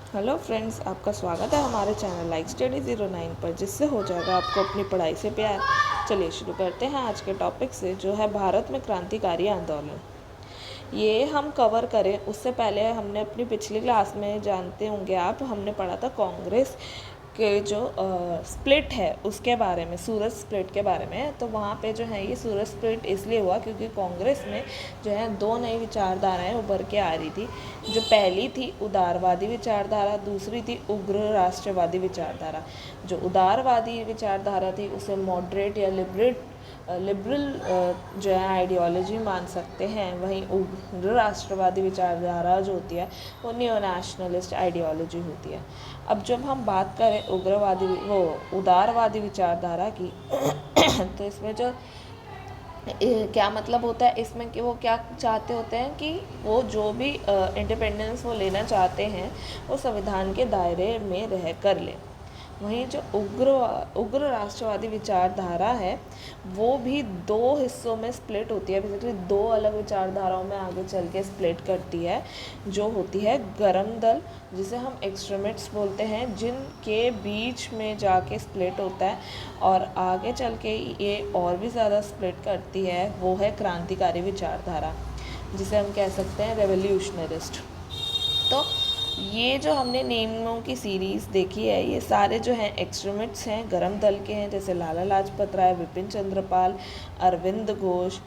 Hello friends, आपका स्वागत है हमारे चैनल लाइक स्टडी 09 पर, जिससे हो जाएगा आपको अपनी पढ़ाई से प्यार। चलिए शुरू करते हैं आज के टॉपिक से, जो है भारत में क्रांतिकारी आंदोलन। ये हम कवर करें उससे पहले हमने अपनी पिछली क्लास में, जानते होंगे आप, हमने पढ़ा था कांग्रेस के जो स्प्लिट है उसके बारे में, सूरत स्प्लिट के बारे में। तो वहाँ पे जो है ये सूरत स्प्लिट इसलिए हुआ क्योंकि कांग्रेस में जो है दो नई विचारधाराएं उभर के आ रही थी। जो पहली थी उदारवादी विचारधारा, दूसरी थी उग्र राष्ट्रवादी विचारधारा। जो उदारवादी विचारधारा थी उसे मॉडरेट या लिबरल जो है आइडियोलॉजी मान सकते हैं। वहीं उग्र राष्ट्रवादी विचारधारा जो होती है वो नियो नेशनलिस्ट आइडियोलॉजी होती है। अब जब हम बात करें उदारवादी विचारधारा की तो इसमें जो क्या मतलब होता है इसमें कि वो क्या चाहते होते हैं कि वो जो भी इंडिपेंडेंस वो लेना चाहते हैं वो संविधान के दायरे में रह कर ले। वहीं जो उग्र राष्ट्रवादी विचारधारा है वो भी दो हिस्सों में स्प्लिट होती है। बेसिकली दो अलग विचारधाराओं में आगे चल के स्प्लिट करती है। जो होती है गरम दल, जिसे हम एक्सट्रीमिस्ट्स बोलते हैं, जिनके बीच में जाके स्प्लिट होता है, और आगे चल के ये और भी ज़्यादा स्प्लिट करती है, वो है क्रांतिकारी विचारधारा, जिसे हम कह सकते हैं रेवोल्यूशनरिस्ट। तो ये जो हमने नेमों की सीरीज़ देखी है, ये सारे जो हैं एक्सट्रीमिस्ट्स हैं, गरम दल के हैं, जैसे लाला लाजपत राय, विपिन चंद्र पाल, अरविंद घोष,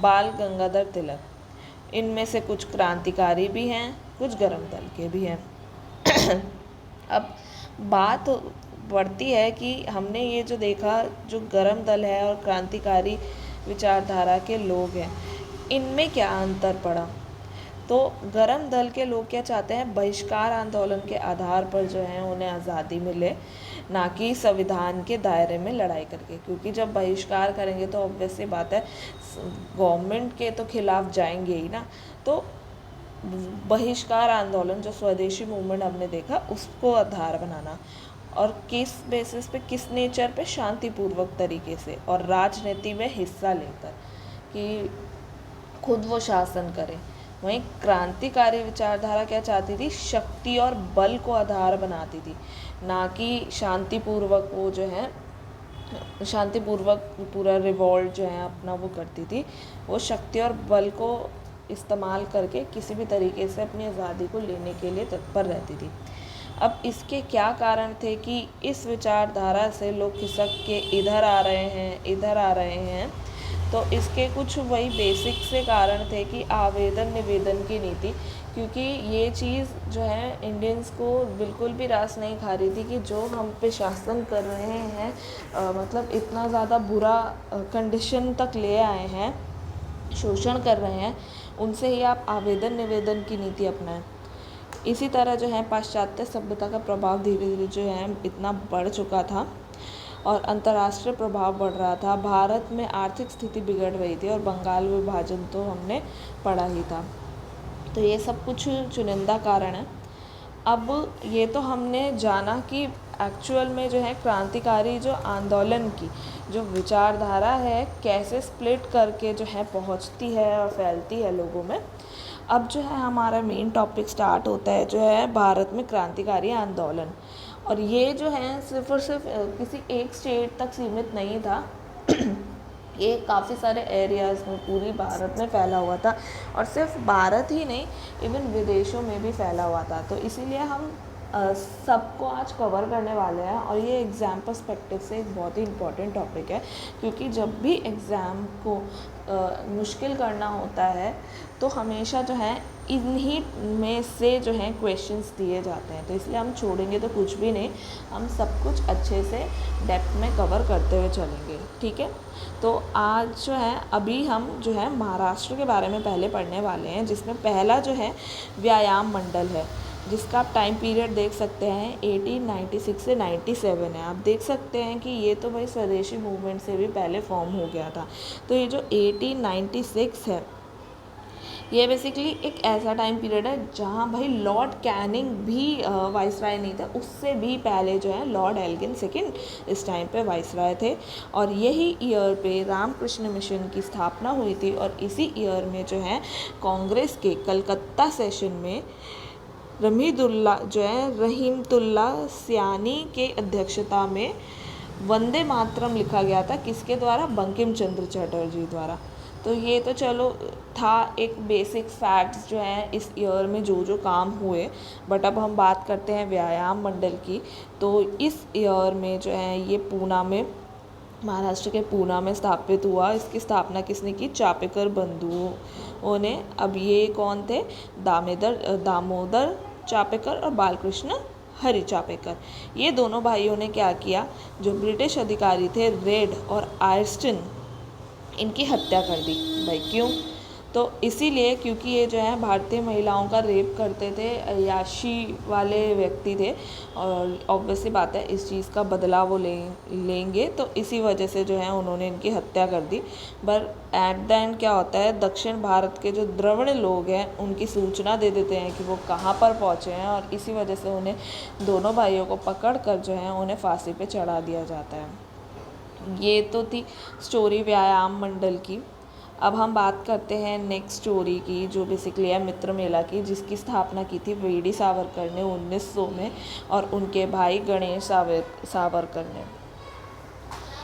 बाल गंगाधर तिलक। इनमें से कुछ क्रांतिकारी भी हैं, कुछ गरम दल के भी हैं। अब बात बढ़ती है कि हमने ये जो देखा, जो गरम दल है और क्रांतिकारी विचारधारा के लोग हैं, इनमें क्या अंतर पड़ा। तो गरम दल के लोग क्या चाहते हैं, बहिष्कार आंदोलन के आधार पर जो है उन्हें आज़ादी मिले, ना कि संविधान के दायरे में लड़ाई करके। क्योंकि जब बहिष्कार करेंगे तो ऑब्वियस सी बात है गवर्नमेंट के तो खिलाफ जाएंगे ही ना। तो बहिष्कार आंदोलन, जो स्वदेशी मूवमेंट हमने देखा, उसको आधार बनाना, और किस बेसिस पे, किस नेचर पे, शांतिपूर्वक तरीके से और राजनीति में हिस्सा लेकर कि खुद वो शासन करें। वहीं क्रांतिकारी विचारधारा क्या चाहती थी, शक्ति और बल को आधार बनाती थी, ना कि शांतिपूर्वक वो जो है शांतिपूर्वक पूरा रिवॉल्ट जो है अपना वो करती थी। वो शक्ति और बल को इस्तेमाल करके किसी भी तरीके से अपनी आज़ादी को लेने के लिए तत्पर रहती थी। अब इसके क्या कारण थे कि इस विचारधारा से लोग खिसक के इधर आ रहे हैं। तो इसके कुछ वही बेसिक से कारण थे कि आवेदन निवेदन की नीति, क्योंकि ये चीज़ जो है इंडियंस को बिल्कुल भी रास नहीं खा रही थी कि जो हम पे शासन कर रहे हैं, मतलब इतना ज़्यादा बुरा कंडीशन तक ले आए हैं, शोषण कर रहे हैं, उनसे ही आप आवेदन निवेदन की नीति अपनाएं। इसी तरह जो है पाश्चात्य सभ्यता का प्रभाव धीरे धीरे जो है इतना बढ़ चुका था और अंतर्राष्ट्रीय प्रभाव बढ़ रहा था। भारत में आर्थिक स्थिति बिगड़ रही थी और बंगाल विभाजन तो हमने पढ़ा ही था। तो ये सब कुछ चुनिंदा कारण है। अब ये तो हमने जाना कि एक्चुअल में जो है क्रांतिकारी जो आंदोलन की जो विचारधारा है कैसे स्प्लिट करके जो है पहुंचती है और फैलती है लोगों में। अब जो है हमारा मेन टॉपिक स्टार्ट होता है, जो है भारत में क्रांतिकारी आंदोलन। और ये जो है सिर्फ और सिर्फ किसी एक स्टेट तक सीमित नहीं था ये काफ़ी सारे एरियाज़ में पूरी भारत में फैला हुआ था, और सिर्फ भारत ही नहीं, इवन विदेशों में भी फैला हुआ था। तो इसीलिए हम सबको आज कवर करने वाले हैं, और ये एग्ज़ाम पर्सपेक्टिव से एक बहुत ही इम्पॉर्टेंट टॉपिक है। क्योंकि जब भी एग्ज़ाम को मुश्किल करना होता है तो हमेशा जो है इन्हीं में से जो है क्वेश्चंस दिए जाते हैं। तो इसलिए हम छोड़ेंगे तो कुछ भी नहीं, हम सब कुछ अच्छे से डेप्थ में कवर करते हुए चलेंगे, ठीक है। तो आज जो है अभी हम जो है महाराष्ट्र के बारे में पहले पढ़ने वाले हैं, जिसमें पहला जो है व्यायाम मंडल है, जिसका आप टाइम पीरियड देख सकते हैं 1896 से 97 है। आप देख सकते हैं कि ये तो भाई स्वदेशी मूवमेंट से भी पहले फॉर्म हो गया था। तो ये जो 1896 है, ये बेसिकली एक ऐसा टाइम पीरियड है जहाँ भाई लॉर्ड कैनिंग भी वाइसराय नहीं था, उससे भी पहले जो है लॉर्ड एल्गिन सेकंड इस टाइम पे वाइसराय थे। और यही ईयर पे रामकृष्ण मिशन की स्थापना हुई थी, और इसी ईयर में जो है कांग्रेस के कलकत्ता सेशन में रहीमतुल्ला सयानी के अध्यक्षता में वंदे मातरम लिखा गया था। किसके द्वारा? बंकिम चंद्र चटर्जी द्वारा। तो ये तो चलो था एक बेसिक फैक्ट्स जो हैं इस ईयर में जो जो काम हुए। बट अब हम बात करते हैं व्यायाम मंडल की। तो इस ईयर में जो है ये पूना में, महाराष्ट्र के पूना में स्थापित हुआ। इसकी स्थापना किसने की? चापेकर बंधुओं ने। अब ये कौन थे? दामोदर चापेकर और बालकृष्ण हरि चापेकर। ये दोनों भाइयों ने क्या किया? जो ब्रिटिश अधिकारी थे रेड और आयरस्टन, इनकी हत्या कर दी। भाई क्यों? तो इसीलिए क्योंकि ये जो है भारतीय महिलाओं का रेप करते थे, अय्याशी वाले व्यक्ति थे, और ऑब्वियसली बात है इस चीज़ का बदला वो लेंगे। तो इसी वजह से जो है उन्होंने इनकी हत्या कर दी। पर एट द एंड क्या होता है, दक्षिण भारत के जो द्रविड़ लोग हैं उनकी सूचना दे देते हैं कि वो कहाँ पर पहुँचे हैं, और इसी वजह से उन्हें, दोनों भाइयों को पकड़ कर जो है उन्हें फांसी पे चढ़ा दिया जाता है। ये तो थी स्टोरी व्यायाम मंडल की। अब हम बात करते हैं नेक्स्ट स्टोरी की, जो बेसिकली है मित्र मेला की, जिसकी स्थापना की थी वीडी सावरकर ने 1900 में और उनके भाई गणेश सावरकर ने।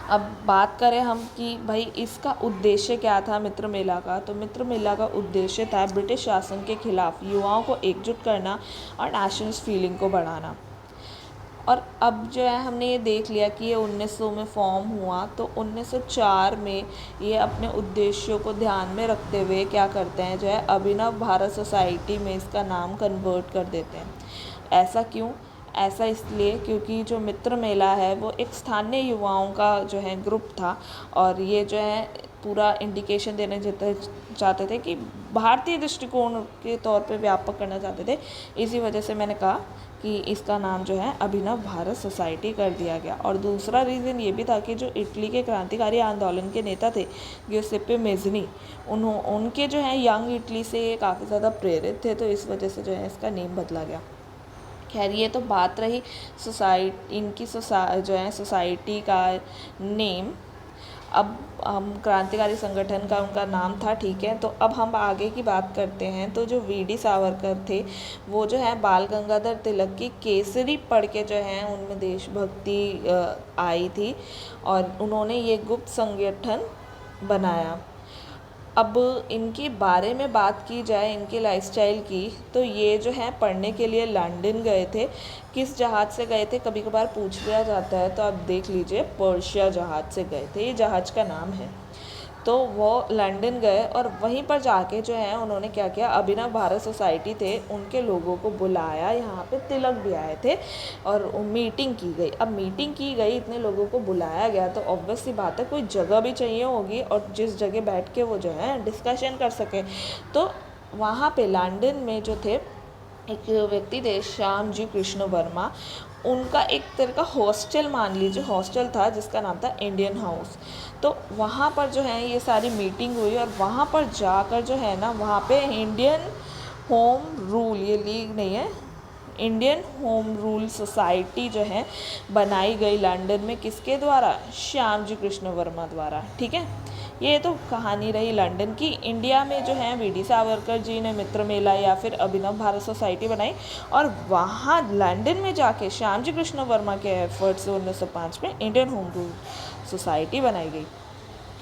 अब बात करें हम कि भाई इसका उद्देश्य क्या था मित्र मेला का? तो मित्र मेला का उद्देश्य था ब्रिटिश शासन के खिलाफ युवाओं को एकजुट करना और नेशनलिस्ट फीलिंग को बढ़ाना। और अब जो है हमने ये देख लिया कि ये 1900 में फॉर्म हुआ। तो 1904 में ये अपने उद्देश्यों को ध्यान में रखते हुए क्या करते हैं, जो है अभिनव भारत सोसाइटी में इसका नाम कन्वर्ट कर देते हैं। ऐसा क्यों? ऐसा इसलिए क्योंकि जो मित्र मेला है वो एक स्थानीय युवाओं का जो है ग्रुप था, और ये जो है पूरा इंडिकेशन देने चाहते थे कि भारतीय दृष्टिकोण के तौर पे व्यापक करना चाहते थे। इसी वजह से मैंने कहा कि इसका नाम जो है अभिनव भारत सोसाइटी कर दिया गया। और दूसरा रीज़न ये भी था कि जो इटली के क्रांतिकारी आंदोलन के नेता थे गिउसेप्पे मेज़नी, उनके जो है यंग इटली से ये काफ़ी ज़्यादा प्रेरित थे, तो इस वजह से जो है इसका नेम बदला गया। खैर ये तो बात रही जो है सोसाइटी का नेम। अब हम क्रांतिकारी संगठन का उनका नाम था, ठीक है। तो अब हम आगे की बात करते हैं। तो जो वीडी सावरकर थे वो जो है बाल गंगाधर तिलक की केसरी पढ़ के जो है उनमें देशभक्ति आई थी, और उन्होंने ये गुप्त संगठन बनाया। अब इनके बारे में बात की जाए, इनके लाइफस्टाइल की, तो ये जो है पढ़ने के लिए लंदन गए थे। किस जहाज़ से गए थे कभी कभार पूछ लिया जाता है, तो आप देख लीजिए पर्शिया जहाज़ से गए थे, ये जहाज़ का नाम है। तो वो लंदन गए और वहीं पर जाके जो है उन्होंने क्या किया, अभिनव भारत सोसाइटी थे उनके लोगों को बुलाया, यहाँ पे तिलक भी आए थे और मीटिंग की गई। अब मीटिंग की गई, इतने लोगों को बुलाया गया, तो ऑब्वियस सी बात है कोई जगह भी चाहिए होगी और जिस जगह बैठ के वो जो है डिस्कशन कर सके। तो वहाँ पे लंदन में जो थे एक व्यक्ति थे श्याम जी कृष्ण वर्मा, उनका एक तरह का हॉस्टल मान लीजिए, हॉस्टल था जिसका नाम था इंडियन हाउस। तो वहाँ पर जो है ये सारी मीटिंग हुई और वहाँ पर जाकर जो है ना, वहाँ पे इंडियन होम रूल, ये लीग नहीं है, इंडियन होम रूल सोसाइटी जो है बनाई गई लंदन में, किसके द्वारा? श्याम जी कृष्ण वर्मा द्वारा, ठीक है। ये तो कहानी रही लंदन की। इंडिया में जो है वीडी सावरकर जी ने मित्र मेला या फिर अभिनव भारत सोसाइटी बनाई, और वहाँ लंदन में जाके श्याम जी कृष्ण वर्मा के एफर्ट से 1905 में इंडियन होम रूल सोसाइटी बनाई गई।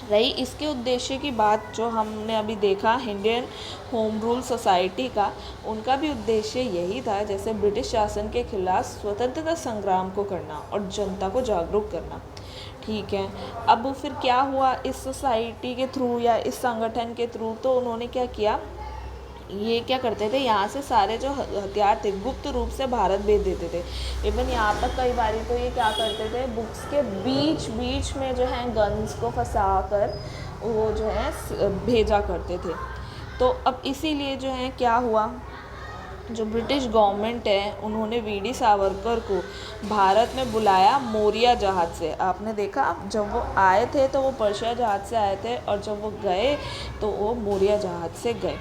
रही इसके उद्देश्य की बात, जो हमने अभी देखा इंडियन होम रूल सोसाइटी का, उनका भी उद्देश्य यही था जैसे ब्रिटिश शासन के खिलाफ स्वतंत्रता संग्राम को करना और जनता को जागरूक करना, ठीक है। अब फिर क्या हुआ इस सोसाइटी के थ्रू या इस संगठन के थ्रू? तो उन्होंने क्या किया, ये क्या करते थे, यहाँ से सारे जो हथियार थे गुप्त रूप से भारत भेज देते थे। इवन यहाँ तक कई बारी तो ये क्या करते थे, बुक्स के बीच में जो है गन्स को फंसा कर वो जो है भेजा करते थे। तो अब इसीलिए जो है क्या हुआ, जो ब्रिटिश गवर्नमेंट है उन्होंने वीडी सावरकर को भारत में बुलाया मोरिया जहाज़ से। आपने देखा जब वो आए थे तो वो पर्शिया जहाज़ से आए थे, और जब वो गए तो वो मोरिया जहाज़ से गए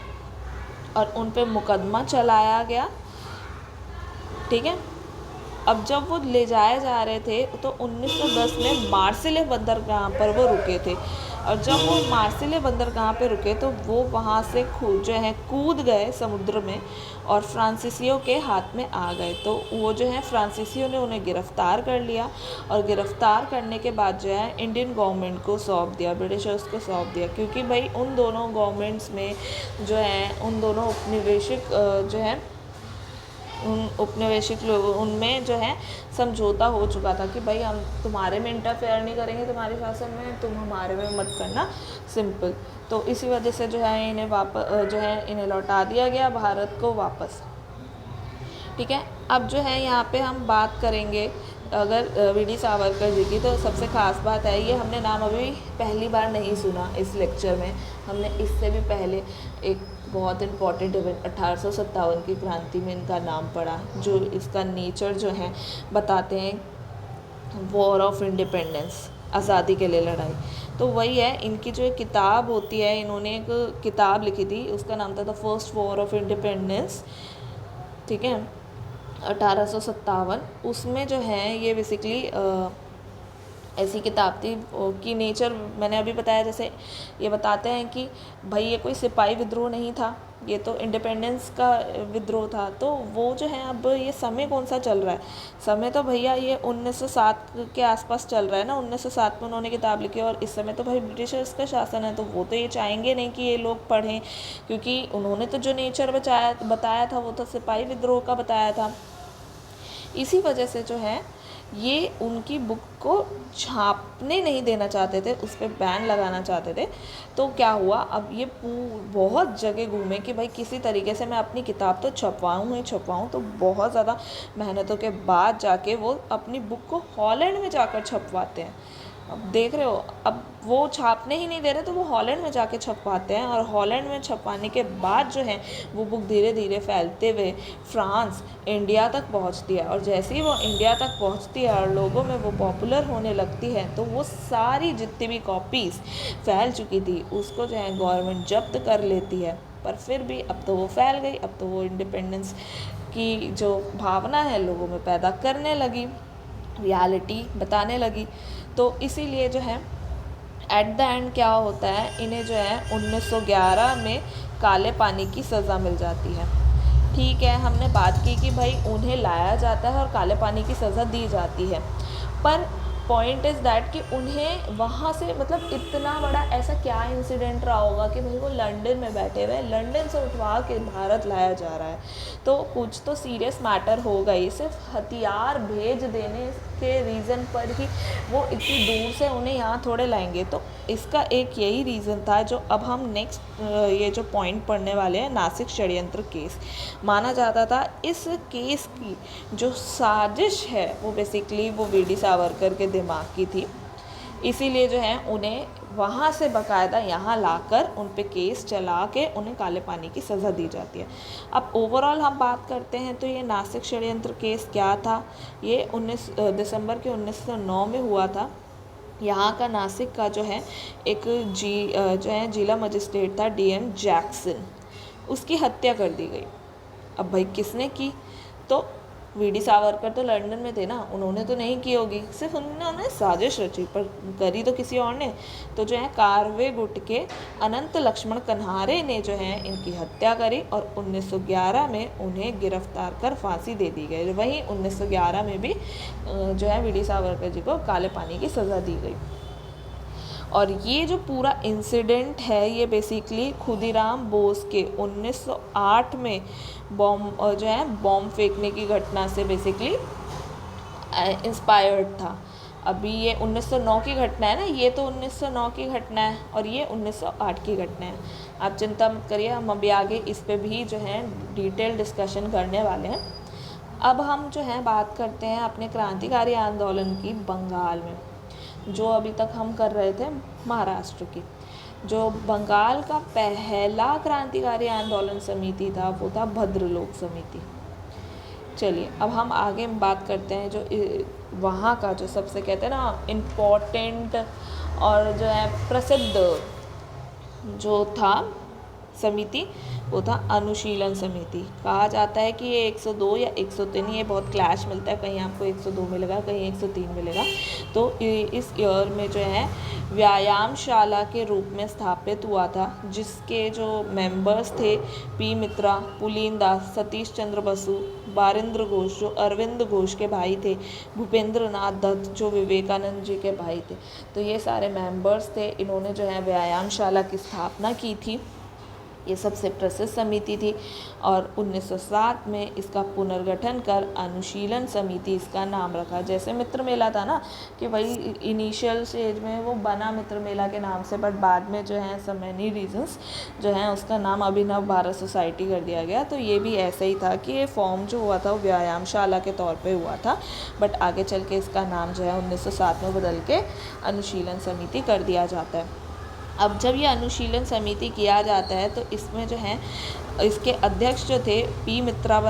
और उन पे मुकदमा चलाया गया, ठीक है। अब जब वो ले जाए जा रहे थे तो 1910 में मार्सिले बंदरगाह पर वो रुके थे। और जब वो मार्सिले बंदरगाह पे रुके तो वो वहाँ से कूद गए समुद्र में और फ्रांसीसियों के हाथ में आ गए। तो वो जो है फ्रांसीसियों ने उन्हें गिरफ़्तार कर लिया और गिरफ़्तार करने के बाद जो है इंडियन गवर्नमेंट को सौंप दिया, ब्रिटिशर्स को सौंप दिया, क्योंकि भाई उन दोनों गवर्नमेंट्स में जो है उन दोनों उपनिवेशिक जो है उन उपनिवेशिक लोगों उनमें जो है समझौता हो चुका था कि भाई हम तुम्हारे में इंटरफेयर नहीं करेंगे, तुम्हारे शासन में, तुम हमारे में मत करना, सिंपल। तो इसी वजह से जो है इन्हें इन्हें लौटा दिया गया भारत को वापस। ठीक है, अब जो है यहाँ पे हम बात करेंगे अगर वी.डी. सावरकर जी की, तो सबसे ख़ास बात है, ये हमने नाम अभी पहली बार नहीं सुना इस लेक्चर में, हमने इससे भी पहले एक बहुत इम्पॉर्टेंट इवेंट 1857 की क्रांति में इनका नाम पढ़ा, जो इसका नेचर जो है बताते हैं, वॉर ऑफ इंडिपेंडेंस, आज़ादी के लिए लड़ाई। तो वही है, इनकी जो एक किताब होती है, इन्होंने एक किताब लिखी थी, उसका नाम था the first war of independence. ठीक है, 1857, उसमें जो है ये बेसिकली ऐसी किताब थी कि नेचर मैंने अभी बताया, जैसे ये बताते हैं कि भाई ये कोई सिपाही विद्रोह नहीं था, ये तो इंडिपेंडेंस का विद्रोह था। तो वो जो है, अब ये समय कौन सा चल रहा है, समय तो भैया ये 1907 के आसपास चल रहा है ना, 1907 में उन्होंने किताब लिखी, और इस समय तो भाई ब्रिटिशर्स का शासन है, तो वो तो ये चाहेंगे नहीं कि ये लोग पढ़ें, क्योंकि उन्होंने तो जो नेचर बताया था वो तो सिपाही विद्रोह का बताया था। इसी वजह से जो है ये उनकी बुक को छापने नहीं देना चाहते थे, उस पर बैन लगाना चाहते थे। तो क्या हुआ, अब ये बहुत जगह घूमे कि भाई किसी तरीके से मैं अपनी किताब तो छपवाऊँ। तो बहुत ज़्यादा मेहनतों के बाद जाके वो अपनी बुक को हॉलैंड में जाकर छपवाते हैं। अब देख रहे हो, अब वो छापने ही नहीं दे रहे तो वो हॉलैंड में जाके छपवाते हैं, और हॉलैंड में छपवाने के बाद जो है वो बुक धीरे धीरे फैलते हुए फ्रांस, इंडिया तक पहुंचती है। और जैसे ही वो इंडिया तक पहुंचती है और लोगों में वो पॉपुलर होने लगती है, तो वो सारी जितनी भी कॉपीज़ फैल चुकी थी उसको जो है गवर्नमेंट जब्त कर लेती है। पर फिर भी अब तो वो फैल गई, अब तो वो इंडिपेंडेंस की जो भावना है लोगों में पैदा करने लगी, रियलिटी बताने लगी। तो इसीलिए जो है एट द एंड क्या होता है, इन्हें जो है 1911 में काले पानी की सज़ा मिल जाती है। ठीक है, हमने बात की कि भाई उन्हें लाया जाता है और काले पानी की सज़ा दी जाती है, पर पॉइंट इज़ दैट कि उन्हें वहाँ से मतलब इतना बड़ा ऐसा क्या इंसिडेंट रहा होगा कि भाई वो लंदन में बैठे हुए, लंदन से उठवा के भारत लाया जा रहा है, तो कुछ तो सीरियस मैटर होगा ही। सिर्फ हथियार भेज देने के रीज़न पर ही वो इतनी दूर से उन्हें यहाँ थोड़े लाएंगे। तो इसका एक यही रीज़न था, जो अब हम नेक्स्ट ये जो पॉइंट पढ़ने वाले हैं, नासिक षड्यंत्र केस माना जाता था। इस केस की जो साजिश है वो बेसिकली वो वी.डी. सावरकर के दिमाग की थी, इसीलिए जो है उन्हें वहाँ से बाकायदा यहाँ लाकर उन पे केस चला के उन्हें काले पानी की सज़ा दी जाती है। अब ओवरऑल हम बात करते हैं तो ये नासिक षड्यंत्र केस क्या था, ये 19 दिसंबर के 1909 में हुआ था। यहाँ का नासिक का जो है एक जो है जिला मजिस्ट्रेट था D.M. जैक्सन, उसकी हत्या कर दी गई। अब भाई किसने की, तो वी.डी. सावरकर तो लंदन में थे ना, उन्होंने तो नहीं की होगी, सिर्फ उन्होंने साजिश रची, पर करी तो किसी और ने। तो जो है कारवे गुट के अनंत लक्ष्मण कन्हारे ने जो है इनकी हत्या करी और 1911 में उन्हें गिरफ्तार कर फांसी दे दी गई। वहीं 1911 में भी जो है वी.डी. सावरकर जी को काले पानी की सज़ा दी गई। और ये जो पूरा इंसिडेंट है ये बेसिकली खुदीराम बोस के 1908 में बॉम्ब फेंकने की घटना से बेसिकली इंस्पायर्ड था। अभी ये 1909 की घटना है ना, ये तो 1909 की घटना है और ये 1908 की घटना है। आप चिंता मत करिए, हम अभी आगे इस पे भी जो है डिटेल डिस्कशन करने वाले हैं। अब हम जो है बात करते हैं अपने क्रांतिकारी आंदोलन की बंगाल में, जो अभी तक हम कर रहे थे महाराष्ट्र की। जो बंगाल का पहला क्रांतिकारी आंदोलन समिति था वो था भद्रलोक समिति। चलिए अब हम आगे बात करते हैं जो वहाँ का जो सबसे कहते हैं ना इम्पोर्टेंट और जो है प्रसिद्ध जो था समिति, वो था अनुशीलन समिति। कहा जाता है कि ये 102 या 103, ये बहुत क्लैश मिलता है, कहीं आपको 102 मिलेगा, कहीं 103 मिलेगा। तो इस ईयर में जो है व्यायामशाला के रूप में स्थापित हुआ था, जिसके जो मेंबर्स थे पी मित्रा, पुलीन दास, सतीश चंद्र बसु, बारिंद्र घोष जो अरविंद घोष के भाई थे, भूपेंद्र नाथ दत्त जो विवेकानंद जी के भाई थे। तो ये सारे मेंबर्स थे, इन्होंने जो है व्यायामशाला की स्थापना की थी। ये सबसे प्रसिद्ध समिति थी और 1907 में इसका पुनर्गठन कर अनुशीलन समिति इसका नाम रखा। जैसे मित्र मेला था ना, कि भाई इनिशियल स्टेज में वो बना मित्र मेला के नाम से, बट बाद में जो है सम मैनी रीजंस जो है उसका नाम अभिनव भारत सोसाइटी कर दिया गया। तो ये भी ऐसे ही था कि ये फॉर्म जो हुआ था वो व्यायामशाला के तौर पर हुआ था, बट आगे चल के इसका नाम जो है 1907 में बदल के अनुशीलन समिति कर दिया जाता है। अब जब ये अनुशीलन समिति किया जाता है तो इसमें जो है इसके अध्यक्ष जो थे पी मित्रा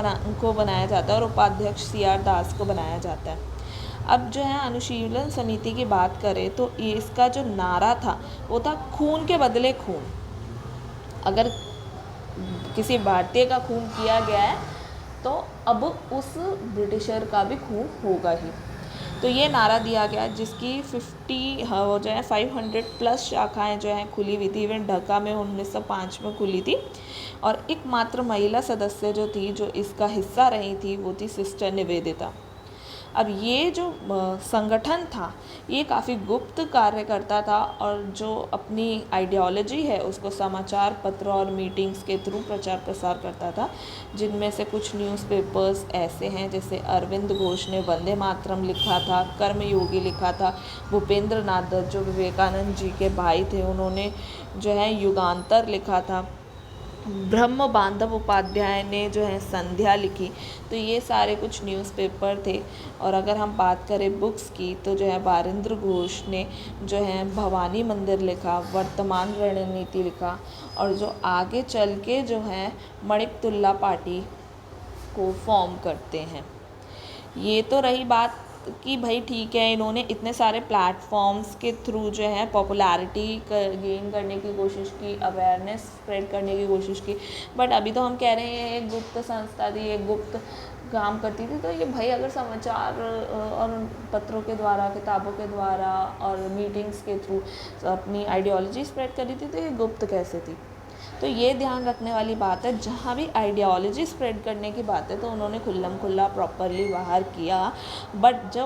को बनाया जाता है और उपाध्यक्ष CR दास को बनाया जाता है। अब जो है अनुशीलन समिति की बात करें तो इसका जो नारा था वो था खून के बदले खून। अगर किसी भारतीय का खून किया गया है तो अब उस ब्रिटिशर का भी खून होगा ही। तो ये नारा दिया गया, जिसकी 500 प्लस शाखाएं जो हैं खुली हुई थी। इवेंट ढाका में 1905 में खुली थी और एकमात्र महिला सदस्य जो थी जो इसका हिस्सा रही थी वो थी सिस्टर निवेदिता। अब ये जो संगठन था ये काफ़ी गुप्त कार्य करता था और जो अपनी आइडियोलॉजी है उसको समाचार पत्र और मीटिंग्स के थ्रू प्रचार प्रसार करता था, जिनमें से कुछ न्यूज़पेपर्स ऐसे हैं जैसे अरविंद घोष ने वंदे मातरम लिखा था, कर्मयोगी लिखा था, भूपेंद्र नाथ दत्त जो विवेकानंद जी के भाई थे उन्होंने जो है युगांतर लिखा था, ब्रह्म बांधव उपाध्याय ने जो है संध्या लिखी। तो ये सारे कुछ न्यूज़पेपर थे। और अगर हम बात करें बुक्स की तो जो है बारिंद्र घोष ने जो है भवानी मंदिर लिखा, वर्तमान रणनीति लिखा और जो आगे चल के जो है मणिकतुल्ला पार्टी को फॉर्म करते हैं। ये तो रही बात कि भाई ठीक है, इन्होंने इतने सारे प्लेटफॉर्म्स के थ्रू जो है पॉपुलैरिटी गेन करने की कोशिश की, अवेयरनेस स्प्रेड करने की कोशिश की, बट अभी तो हम कह रहे हैं एक गुप्त संस्था थी, एक गुप्त काम करती थी। तो ये भाई अगर समाचार और पत्रों के द्वारा, किताबों के द्वारा और मीटिंग्स के थ्रू अपनी आइडियोलॉजी स्प्रेड कर रही थी तो ये गुप्त कैसे थी। तो ये ध्यान रखने वाली बात है, जहाँ भी आइडियोलॉजी स्प्रेड करने की बात है तो उन्होंने खुल्लम खुल्ला प्रॉपरली बाहर किया। बट जो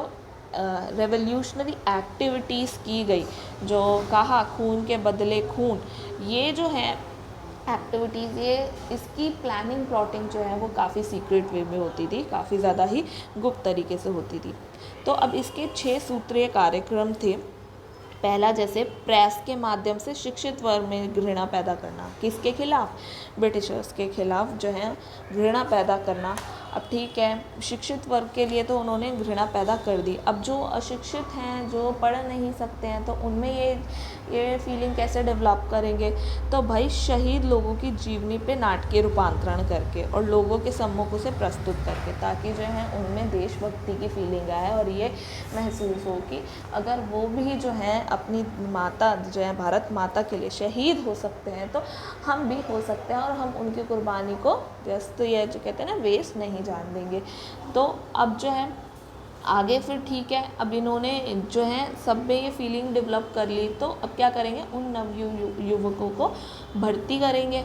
रेवोल्यूशनरी एक्टिविटीज़ की गई, जो कहा खून के बदले खून, ये जो है एक्टिविटीज़, ये इसकी प्लानिंग प्लॉटिंग जो है वो काफ़ी सीक्रेट वे में होती थी, काफ़ी ज़्यादा ही गुप्त तरीके से होती थी। तो अब इसके 6 सूत्रीय कार्यक्रम थे। पहला, जैसे प्रेस के माध्यम से शिक्षित वर्ग में घृणा पैदा करना, किसके खिलाफ? ब्रिटिशर्स के खिलाफ जो है घृणा पैदा करना। अब ठीक है, शिक्षित वर्ग के लिए तो उन्होंने घृणा पैदा कर दी। अब जो अशिक्षित हैं, जो पढ़ नहीं सकते हैं, तो उनमें ये फीलिंग कैसे डेवलप करेंगे? तो भाई शहीद लोगों की जीवनी पे नाटकीय रूपांतरण करके और लोगों के सम्मुख उसे प्रस्तुत करके, ताकि जो है उनमें देशभक्ति की फीलिंग आए और ये महसूस हो कि अगर वो भी जो है अपनी माता जो है भारत माता के लिए शहीद हो सकते हैं तो हम भी हो सकते हैं और हम उनकी कुर्बानी को व्यस्त, ये जो कहते हैं ना, वेस्ट नहीं जान देंगे। तो अब जो है आगे फिर ठीक है, अब इन्होंने जो है सब में ये फीलिंग डेवलप कर ली। तो अब क्या करेंगे, उन युवकों को भर्ती करेंगे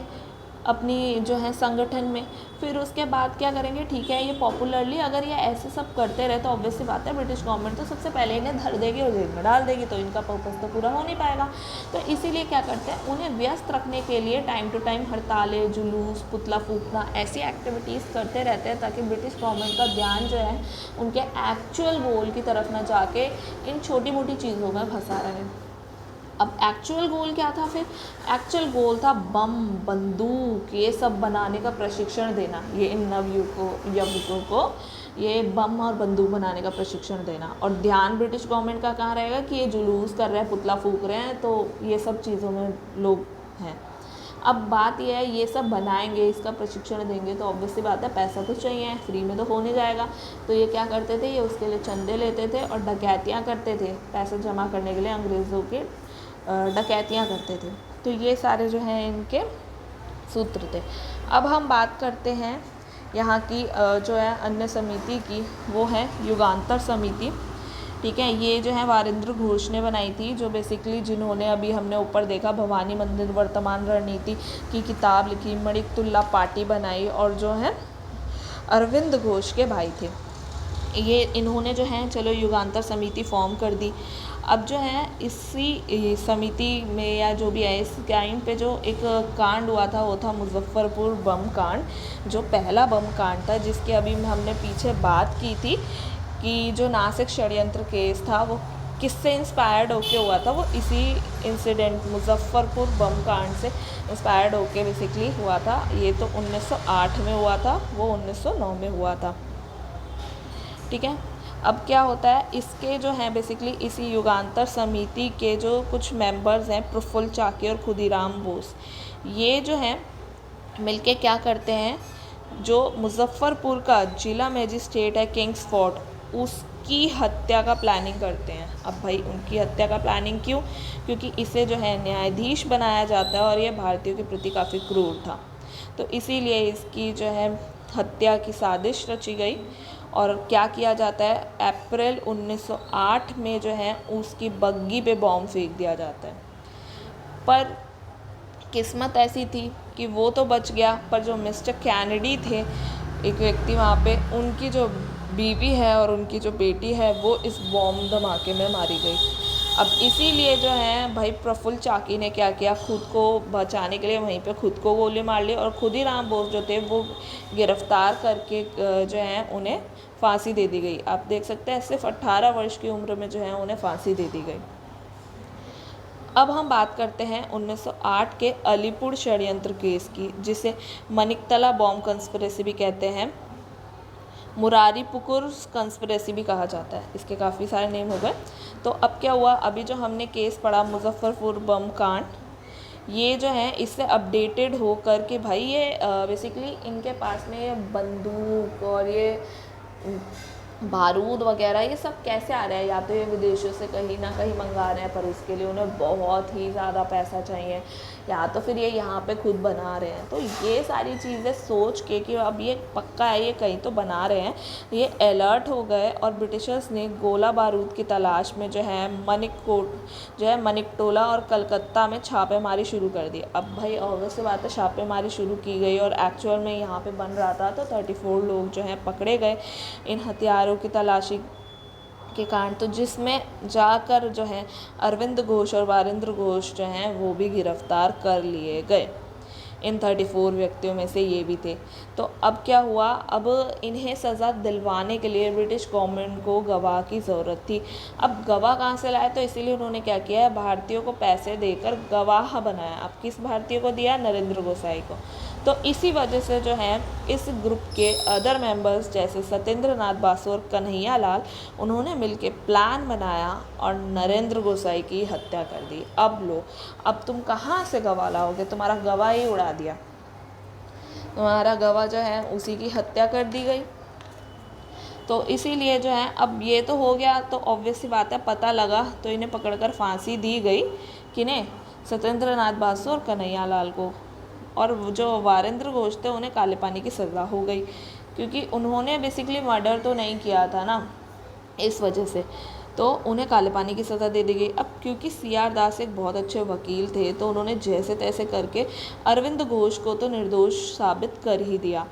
अपनी जो है संगठन में। फिर उसके बाद क्या करेंगे, ठीक है, ये पॉपुलरली अगर ये ऐसे सब करते रहे तो ऑब्वियस सी बात है ब्रिटिश गवर्नमेंट तो सबसे पहले इन्हें धर देगी और जेल में डाल देगी, तो इनका पर्पस तो पूरा हो नहीं पाएगा। तो इसीलिए क्या करते हैं, उन्हें व्यस्त रखने के लिए टाइम टू टाइम हड़तालें, जुलूस, पुतला फूकना, ऐसी एक्टिविटीज़ करते रहते हैं ताकि ब्रिटिश गवर्नमेंट का ध्यान जो है उनके एक्चुअल गोल की तरफ न जाके इन छोटी मोटी चीज़ों में फंसा रहे। अब एक्चुअल गोल क्या था? फिर एक्चुअल गोल था बम, बंदूक, ये सब बनाने का प्रशिक्षण देना, ये इन युवकों को ये बम और बंदूक बनाने का प्रशिक्षण देना। और ध्यान ब्रिटिश गवर्नमेंट का कहाँ रहेगा कि ये जुलूस कर रहे हैं, पुतला फूक रहे हैं, तो ये सब चीज़ों में लोग हैं। अब बात यह है, ये सब बनाएंगे, इसका प्रशिक्षण देंगे, तो ऑब्वियसली बात है पैसा तो चाहिए, फ्री में तो हो नहीं जाएगा। तो ये क्या करते थे, ये उसके लिए चंदे लेते थे और डकैतियाँ करते थे, पैसे जमा करने के लिए अंग्रेज़ों के डकैतियाँ करते थे। तो ये सारे जो हैं इनके सूत्र थे। अब हम बात करते हैं यहाँ की जो है अन्य समिति की, वो है युगांतर समिति। ठीक है, ये जो है वारिंद्र घोष ने बनाई थी, जो बेसिकली जिन्होंने अभी हमने ऊपर देखा भवानी मंदिर वर्तमान रणनीति की किताब लिखी, मणिकतुल्ला पाटी बनाई, और जो है अरविंद घोष के भाई थे ये। इन्होंने जो है चलो युगांतर समिति फॉर्म कर दी। अब जो है इसी समिति में या जो भी है इस टाइम पे जो एक कांड हुआ था वो था मुजफ्फरपुर बम कांड, जो पहला बम कांड था, जिसकी अभी हमने पीछे बात की थी कि जो नासिक षड्यंत्र केस था वो किससे इंस्पायर्ड होके हुआ था। वो इसी इंसिडेंट मुजफ्फरपुर बम कांड से इंस्पायर्ड होके बेसिकली हुआ था। ये तो 1908 में हुआ था, वो 1909 में हुआ था। ठीक है, अब क्या होता है, इसके जो हैं बेसिकली इसी युगांतर समिति के जो कुछ मेंबर्स हैं, प्रफुल्ल चाकी और खुदीराम बोस, ये जो हैं मिलके क्या करते हैं, जो मुजफ्फरपुर का जिला मजिस्ट्रेट है किंग्स फोर्ट, उसकी हत्या का प्लानिंग करते हैं। अब भाई उनकी हत्या का प्लानिंग क्यों? क्योंकि इसे जो है न्यायाधीश बनाया जाता है और ये भारतीयों के प्रति काफ़ी क्रूर था, तो इसीलिए इसकी जो है हत्या की साजिश रची गई। और क्या किया जाता है, अप्रैल 1908 में जो है उसकी बग्गी पे बॉम्ब फेंक दिया जाता है। पर किस्मत ऐसी थी कि वो तो बच गया, पर जो मिस्टर कैनेडी थे, एक व्यक्ति वहाँ पे, उनकी जो बीवी है और उनकी जो बेटी है वो इस बॉम्ब धमाके में मारी गई। अब इसीलिए जो है भाई प्रफुल्ल चाकी ने क्या किया, खुद को बचाने के लिए वहीं पे खुद को गोली मार ली, और खुदीराम बोस जो थे वो गिरफ्तार करके जो है उन्हें फांसी दे दी गई। आप देख सकते हैं सिर्फ 18 वर्ष की उम्र में जो है उन्हें फांसी दे दी गई। अब हम बात करते हैं 1908 के अलीपुर षड्यंत्र केस की, जिसे मनिकतला बॉम्ब कंस्पिरेसी भी कहते हैं, मुरारी पुकुर कंस्पिरेसी भी कहा जाता है। इसके काफ़ी सारे नेम हो गए। तो अब क्या हुआ, अभी जो हमने केस पढ़ा मुजफ्फरपुर बम कांड, ये जो है इससे अपडेटेड हो कर के भाई ये बेसिकली इनके पास में ये बंदूक और ये बारूद वगैरह ये सब कैसे आ रहा है, या तो ये विदेशों से कहीं ना कहीं मंगा रहे हैं, पर उसके लिए उन्हें बहुत ही ज़्यादा पैसा चाहिए, या तो फिर ये यहाँ पे खुद बना रहे हैं। तो ये सारी चीज़ें सोच के कि अब ये पक्का है ये कहीं तो बना रहे हैं, ये अलर्ट हो गए और ब्रिटिशर्स ने गोला बारूद की तलाश में जो है मनिकटोला और कलकत्ता में छापेमारी शुरू कर दी। अब भाई ऑब्वियस सी बात है, छापेमारी शुरू की गई और एक्चुअल में यहाँ पे बन रहा था, तो 34 लोग जो हैं पकड़े गए इन हथियारों की तलाशी के कारण। तो जिसमें जाकर जो है अरविंद घोष और वारिंद्र घोष जो हैं वो भी गिरफ्तार कर लिए गए। इन 34 व्यक्तियों में से ये भी थे। तो अब क्या हुआ, अब इन्हें सज़ा दिलवाने के लिए ब्रिटिश गवर्नमेंट को गवाह की ज़रूरत थी। अब गवाह कहाँ से लाए, तो इसीलिए उन्होंने क्या किया है, भारतीयों को पैसे देकर गवाह बनाया। अब किस भारतीय को दिया, नरेंद्र गोसाई को। तो इसी वजह से जो है इस ग्रुप के अदर मेंबर्स जैसे सत्येंद्र नाथ बासु और कन्हैया लाल, उन्होंने मिलकर प्लान बनाया और नरेंद्र गोसाई की हत्या कर दी। अब लो, अब तुम कहाँ से गवाह लाओगे, तुम्हारा गवाह ही उड़ा दिया, तुम्हारा गवाह जो है उसी की हत्या कर दी गई। तो इसीलिए जो है अब ये तो हो गया, तो ऑब्वियस सी बात है पता लगा, तो इन्हें पकड़कर फांसी दी गई। किन्हें, सत्येंद्र नाथ बासु और कन्हैया लाल को। और जो वारिंद्र घोष थे उन्हें काले पानी की सज़ा हो गई, क्योंकि उन्होंने बेसिकली मर्डर तो नहीं किया था ना, इस वजह से तो उन्हें काले पानी की सज़ा दे दी गई। अब क्योंकि CR दास एक बहुत अच्छे वकील थे, तो उन्होंने जैसे तैसे करके अरविंद घोष को तो निर्दोष साबित कर ही दिया।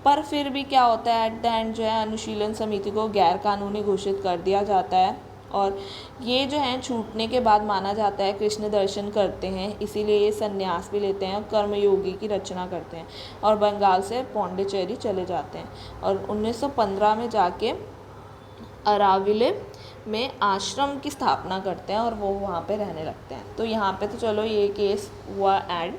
पर फिर भी क्या होता है, एट द एंड जो है अनुशीलन समिति को गैर कानूनी घोषित कर दिया जाता है, और ये जो है छूटने के बाद माना जाता है कृष्ण दर्शन करते हैं, इसीलिए ये संन्यास भी लेते हैं और कर्मयोगी की रचना करते हैं, और बंगाल से पौंडीचेरी चले जाते हैं, और 1915 में जाके अराविले में आश्रम की स्थापना करते हैं और वो वहाँ पे रहने लगते हैं। तो यहाँ पे तो चलो ये केस हुआ एंड।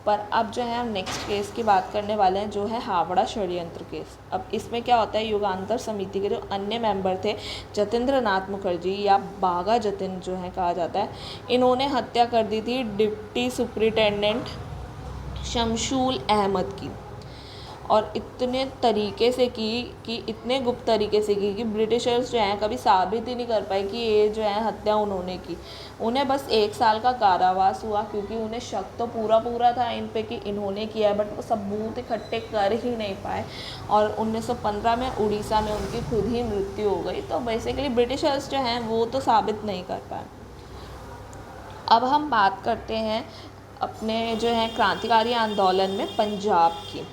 पर अब जो है हम नेक्स्ट केस की बात करने वाले हैं, जो है हावड़ा षड्यंत्र केस। अब इसमें क्या होता है, युगांतर समिति के जो अन्य मेंबर थे, जतेंद्र नाथ मुखर्जी या बागा जतिन जो है कहा जाता है, इन्होंने हत्या कर दी थी डिप्टी सुपरिटेंडेंट शमशूल अहमद की। और इतने तरीके से की कि इतने गुप्त तरीके से की कि ब्रिटिशर्स जो हैं कभी साबित ही नहीं कर पाए कि ये जो है हत्या उन्होंने की। उन्हें बस 1 साल का कारावास हुआ, क्योंकि उन्हें शक तो पूरा था इन पे कि इन्होंने किया है, बट वो सबूत इकट्ठे कर ही नहीं पाए। और 1915 में उड़ीसा में उनकी खुद ही मृत्यु हो गई। तो बेसिकली ब्रिटिशर्स जो हैं वो तो साबित नहीं कर पाए। अब हम बात करते हैं अपने जो है क्रांतिकारी आंदोलन में पंजाब की।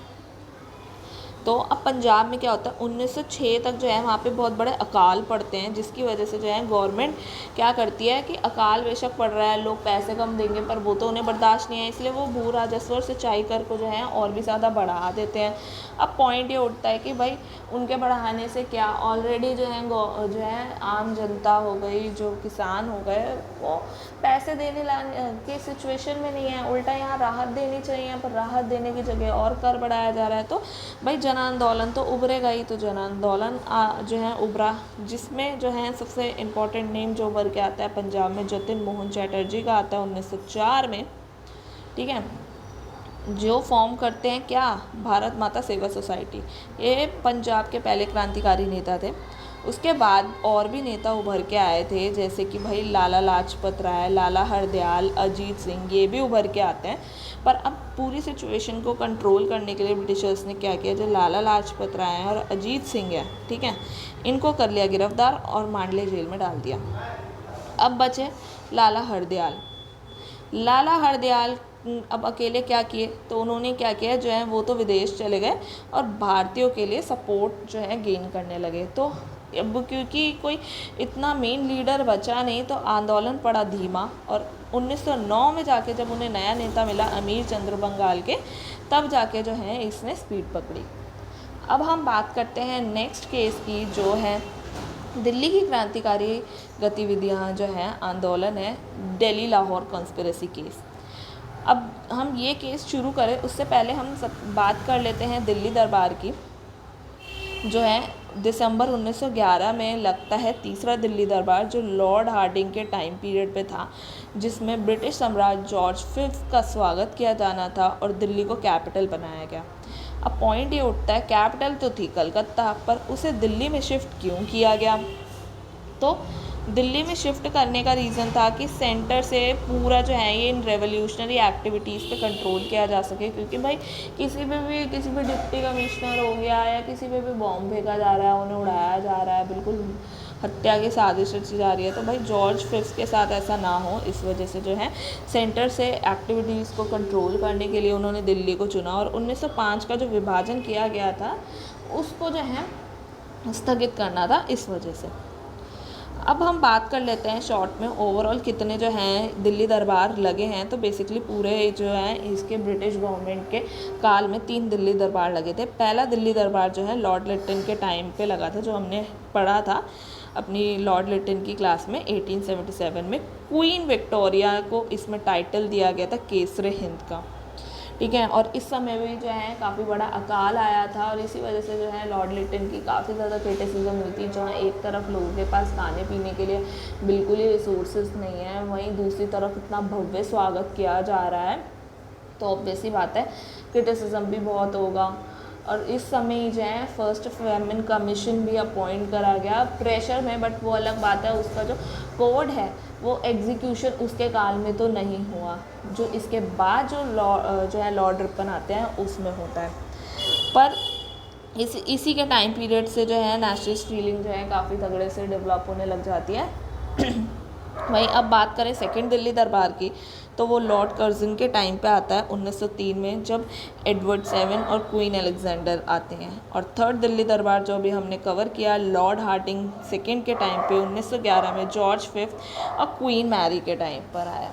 तो अब पंजाब में क्या होता है, 1906 तक जो है वहाँ पे बहुत बड़े अकाल पड़ते हैं, जिसकी वजह से जो है गवर्नमेंट क्या करती है कि अकाल बेशक पड़ रहा है, लोग पैसे कम देंगे, पर वो तो उन्हें बर्दाश्त नहीं है, इसलिए वो भू राजस्व और सिंचाई कर को जो है और भी ज़्यादा बढ़ा देते हैं। अब पॉइंट ये उठता है कि भाई उनके बढ़ाने से क्या, ऑलरेडी जो है आम जनता हो गई, जो किसान हो गए, वो पैसे देने की सिचुएशन में नहीं है। उल्टा यहाँ राहत देनी चाहिए, पर राहत देने की जगह और कर बढ़ाया जा रहा है। तो भाई जन आंदोलन तो उभरेगा ही। तो जन आंदोलन जो है उभरा, जिसमें जो है सबसे इम्पोर्टेंट नेम जो उभर के आता है पंजाब में, जतिन मोहन चैटर्जी का आता है 1904 में। ठीक है, जो फॉर्म करते हैं क्या, भारत माता सेवा सोसाइटी। ये पंजाब के पहले क्रांतिकारी नेता थे। उसके बाद और भी नेता उभर के आए थे, जैसे कि भाई लाला लाजपत राय, लाला हरदयाल, अजीत सिंह, ये भी उभर के आते हैं। पर अब पूरी सिचुएशन को कंट्रोल करने के लिए ब्रिटिशर्स ने क्या किया, जो लाला लाजपत राय और अजीत सिंह है, ठीक है, इनको कर लिया गिरफ्तार और मांडले जेल में डाल दिया। अब बचे लाला हरदयाल। लाला हरदयाल अब अकेले क्या किए, तो उन्होंने क्या किया जो है, वो तो विदेश चले गए और भारतीयों के लिए सपोर्ट जो है गेन करने लगे। तो अब क्योंकि कोई इतना मेन लीडर बचा नहीं, तो आंदोलन पड़ा धीमा। और 1909 में जाके जब उन्हें नया नेता मिला अमीर चंद्र बंगाल के, तब जाके जो है इसने स्पीड पकड़ी। अब हम बात करते हैं नेक्स्ट केस की, जो है दिल्ली की क्रांतिकारी गतिविधियां जो हैं, आंदोलन है दिल्ली लाहौर कॉन्स्पिरेसी केस। अब हम ये केस शुरू करें उससे पहले हम बात कर लेते हैं दिल्ली दरबार की, जो है दिसंबर 1911 में लगता है तीसरा दिल्ली दरबार, जो लॉर्ड हार्डिंग के टाइम पीरियड पे था, जिसमें ब्रिटिश सम्राट जॉर्ज फिफ्थ का स्वागत किया जाना था और दिल्ली को कैपिटल बनाया गया। अब पॉइंट ये उठता है, कैपिटल तो थी कलकत्ता, पर उसे दिल्ली में शिफ्ट क्यों किया गया। तो दिल्ली में शिफ्ट करने का रीज़न था कि सेंटर से पूरा जो है ये इन रेवोल्यूशनरी एक्टिविटीज़ पे कंट्रोल किया जा सके, क्योंकि भाई किसी भी डिप्टी कमिश्नर हो गया या किसी पे भी बॉम्ब फेंका जा रहा है, उन्हें उड़ाया जा रहा है, बिल्कुल हत्या की साजिश रची जा रही है। तो भाई जॉर्ज फिफ्थ के साथ ऐसा ना हो, इस वजह से जो है सेंटर से एक्टिविटीज़ को कंट्रोल करने के लिए उन्होंने दिल्ली को चुना। और 1905 का जो विभाजन किया गया था उसको जो है स्थगित करना था, इस वजह से। अब हम बात कर लेते हैं शॉर्ट में ओवरऑल कितने जो हैं दिल्ली दरबार लगे हैं। तो बेसिकली पूरे जो है इसके ब्रिटिश गवर्नमेंट के काल में 3 दिल्ली दरबार लगे थे। पहला दिल्ली दरबार जो है लॉर्ड लिटन के टाइम पे लगा था, जो हमने पढ़ा था अपनी लॉर्ड लिटन की क्लास में 1877 में। क्वीन विक्टोरिया को इसमें टाइटल दिया गया था केसरे हिंद का, ठीक है। और इस समय भी जो है काफ़ी बड़ा अकाल आया था और इसी वजह से जो है लॉर्ड लिटन की काफ़ी ज़्यादा क्रिटिसिज्म हुई थी। जहाँ एक तरफ लोगों के पास खाने पीने के लिए बिल्कुल ही रिसोर्सेज नहीं है, वहीं दूसरी तरफ इतना भव्य स्वागत किया जा रहा है, तो ऑब्वियस सी बात है क्रिटिसिज्म भी बहुत होगा। और इस समय जो है फर्स्ट फेमिन कमीशन भी अपॉइंट करा गया प्रेशर में, बट वो अलग बात है, उसका जो कोड है वो एग्जीक्यूशन उसके काल में तो नहीं हुआ, जो इसके बाद जो है लॉर्ड रिपन आते हैं उसमें होता है। पर इसी के टाइम पीरियड से जो है नेशनलिस्ट फीलिंग जो है काफ़ी तगड़े से डेवलप होने लग जाती है। वहीं अब बात करें सेकंड दिल्ली दरबार की, तो वो लॉर्ड कर्जन के टाइम पे आता है 1903 में, जब एडवर्ड 7 और क्वीन अलेक्जेंडर आते हैं। और थर्ड दिल्ली दरबार जो भी हमने कवर किया लॉर्ड हार्डिंग सेकंड के टाइम पे 1911 में, जॉर्ज फिफ्थ और क्वीन मैरी के टाइम पर आया।